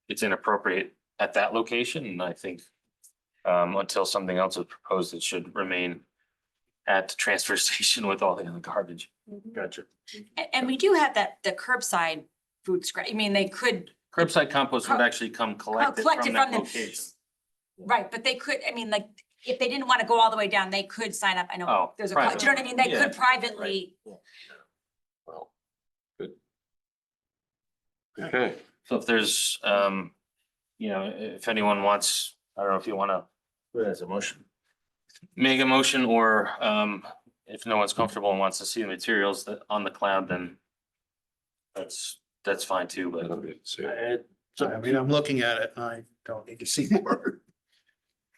it's inappropriate at that location, and I think until something else is proposed, it should remain at the transfer station with all the other garbage. Gotcha. And we do have the curbside food scrap, I mean, they could, Curbside compost would actually come collected collected from that from the, location. right, but they could, I mean, like, if they didn't want to go all the way down, they could sign up, I know, Oh, there's a, private. do you know what I mean? They Yeah, could privately, Well, good. Okay, So if there's, if anyone wants, I don't know if you wanna Put it as a motion. make a motion or, if no one's comfortable and wants to see the materials that on the cloud, then that's fine too, I but don't need to see it. I mean, I'm looking at it and I don't need to see more.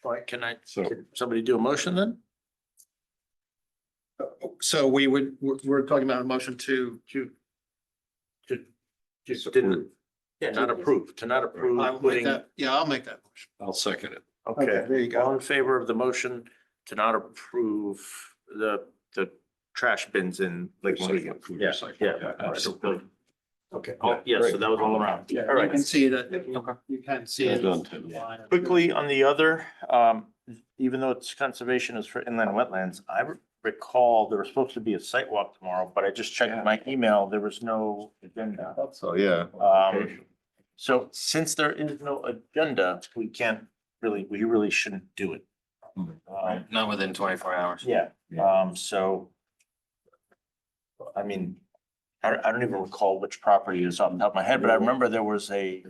Right, can So- somebody do a motion then? So we're talking about a motion to. Just Support. didn't, not approve, to not I approve will make putting, that, yeah, I'll make that motion. I'll second it. okay, there you go. all in favor of the motion to not approve the trash bins in Lake Mohegan? Food Yeah, recycling. yeah. Absolutely. Okay, yes, so that was all around. Yeah, All you right. can see that, Okay. you can see Yeah, it. done, Tim. Quickly on the other, even though it's conservation is for inland wetlands, I recall there was supposed to be a site walk tomorrow, but I just checked my email, there was no agenda. So, yeah. So since there is no agenda, we can't we really shouldn't do it. Not within 24 hours. Yeah, so. I mean, I don't even recall which property is off the top of my head, but I remember there was a.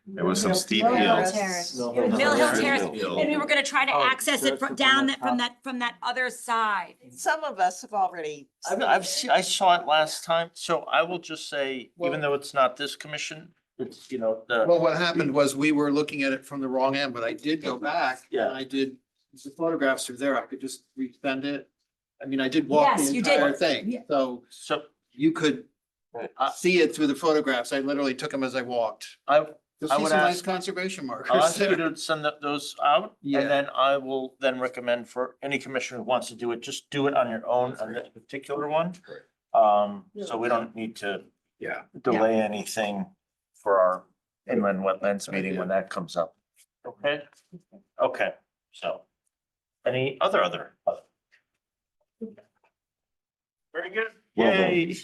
There was some steep Mill Hill hills. Terrace. Mill Hill Terrace, Hill. and we were gonna try to Oh, access it from down that, from that other side. Some of us have already. I've seen, I saw it last time, so I will just say, even though it's not this commission, it's, you know, the. Well, what happened was we were looking at it from the wrong end, but I did go back. Yeah. And I did, the photographs are there. I could just resend it. I mean, I did walk Yes, the you did. entire thing, Yeah. so So you could see it through the photographs. I literally took them as I walked. You'll I see would some nice ask- conservation I'll markers ask you there. to send those out, Yeah. and then I will then recommend for any commissioner who wants to do it, just do it on your own on this particular one. So we don't need to Yeah. delay anything for our inland wetlands meeting when that comes up. Okay? Okay, so. Any other? Very good. Well done. Yay.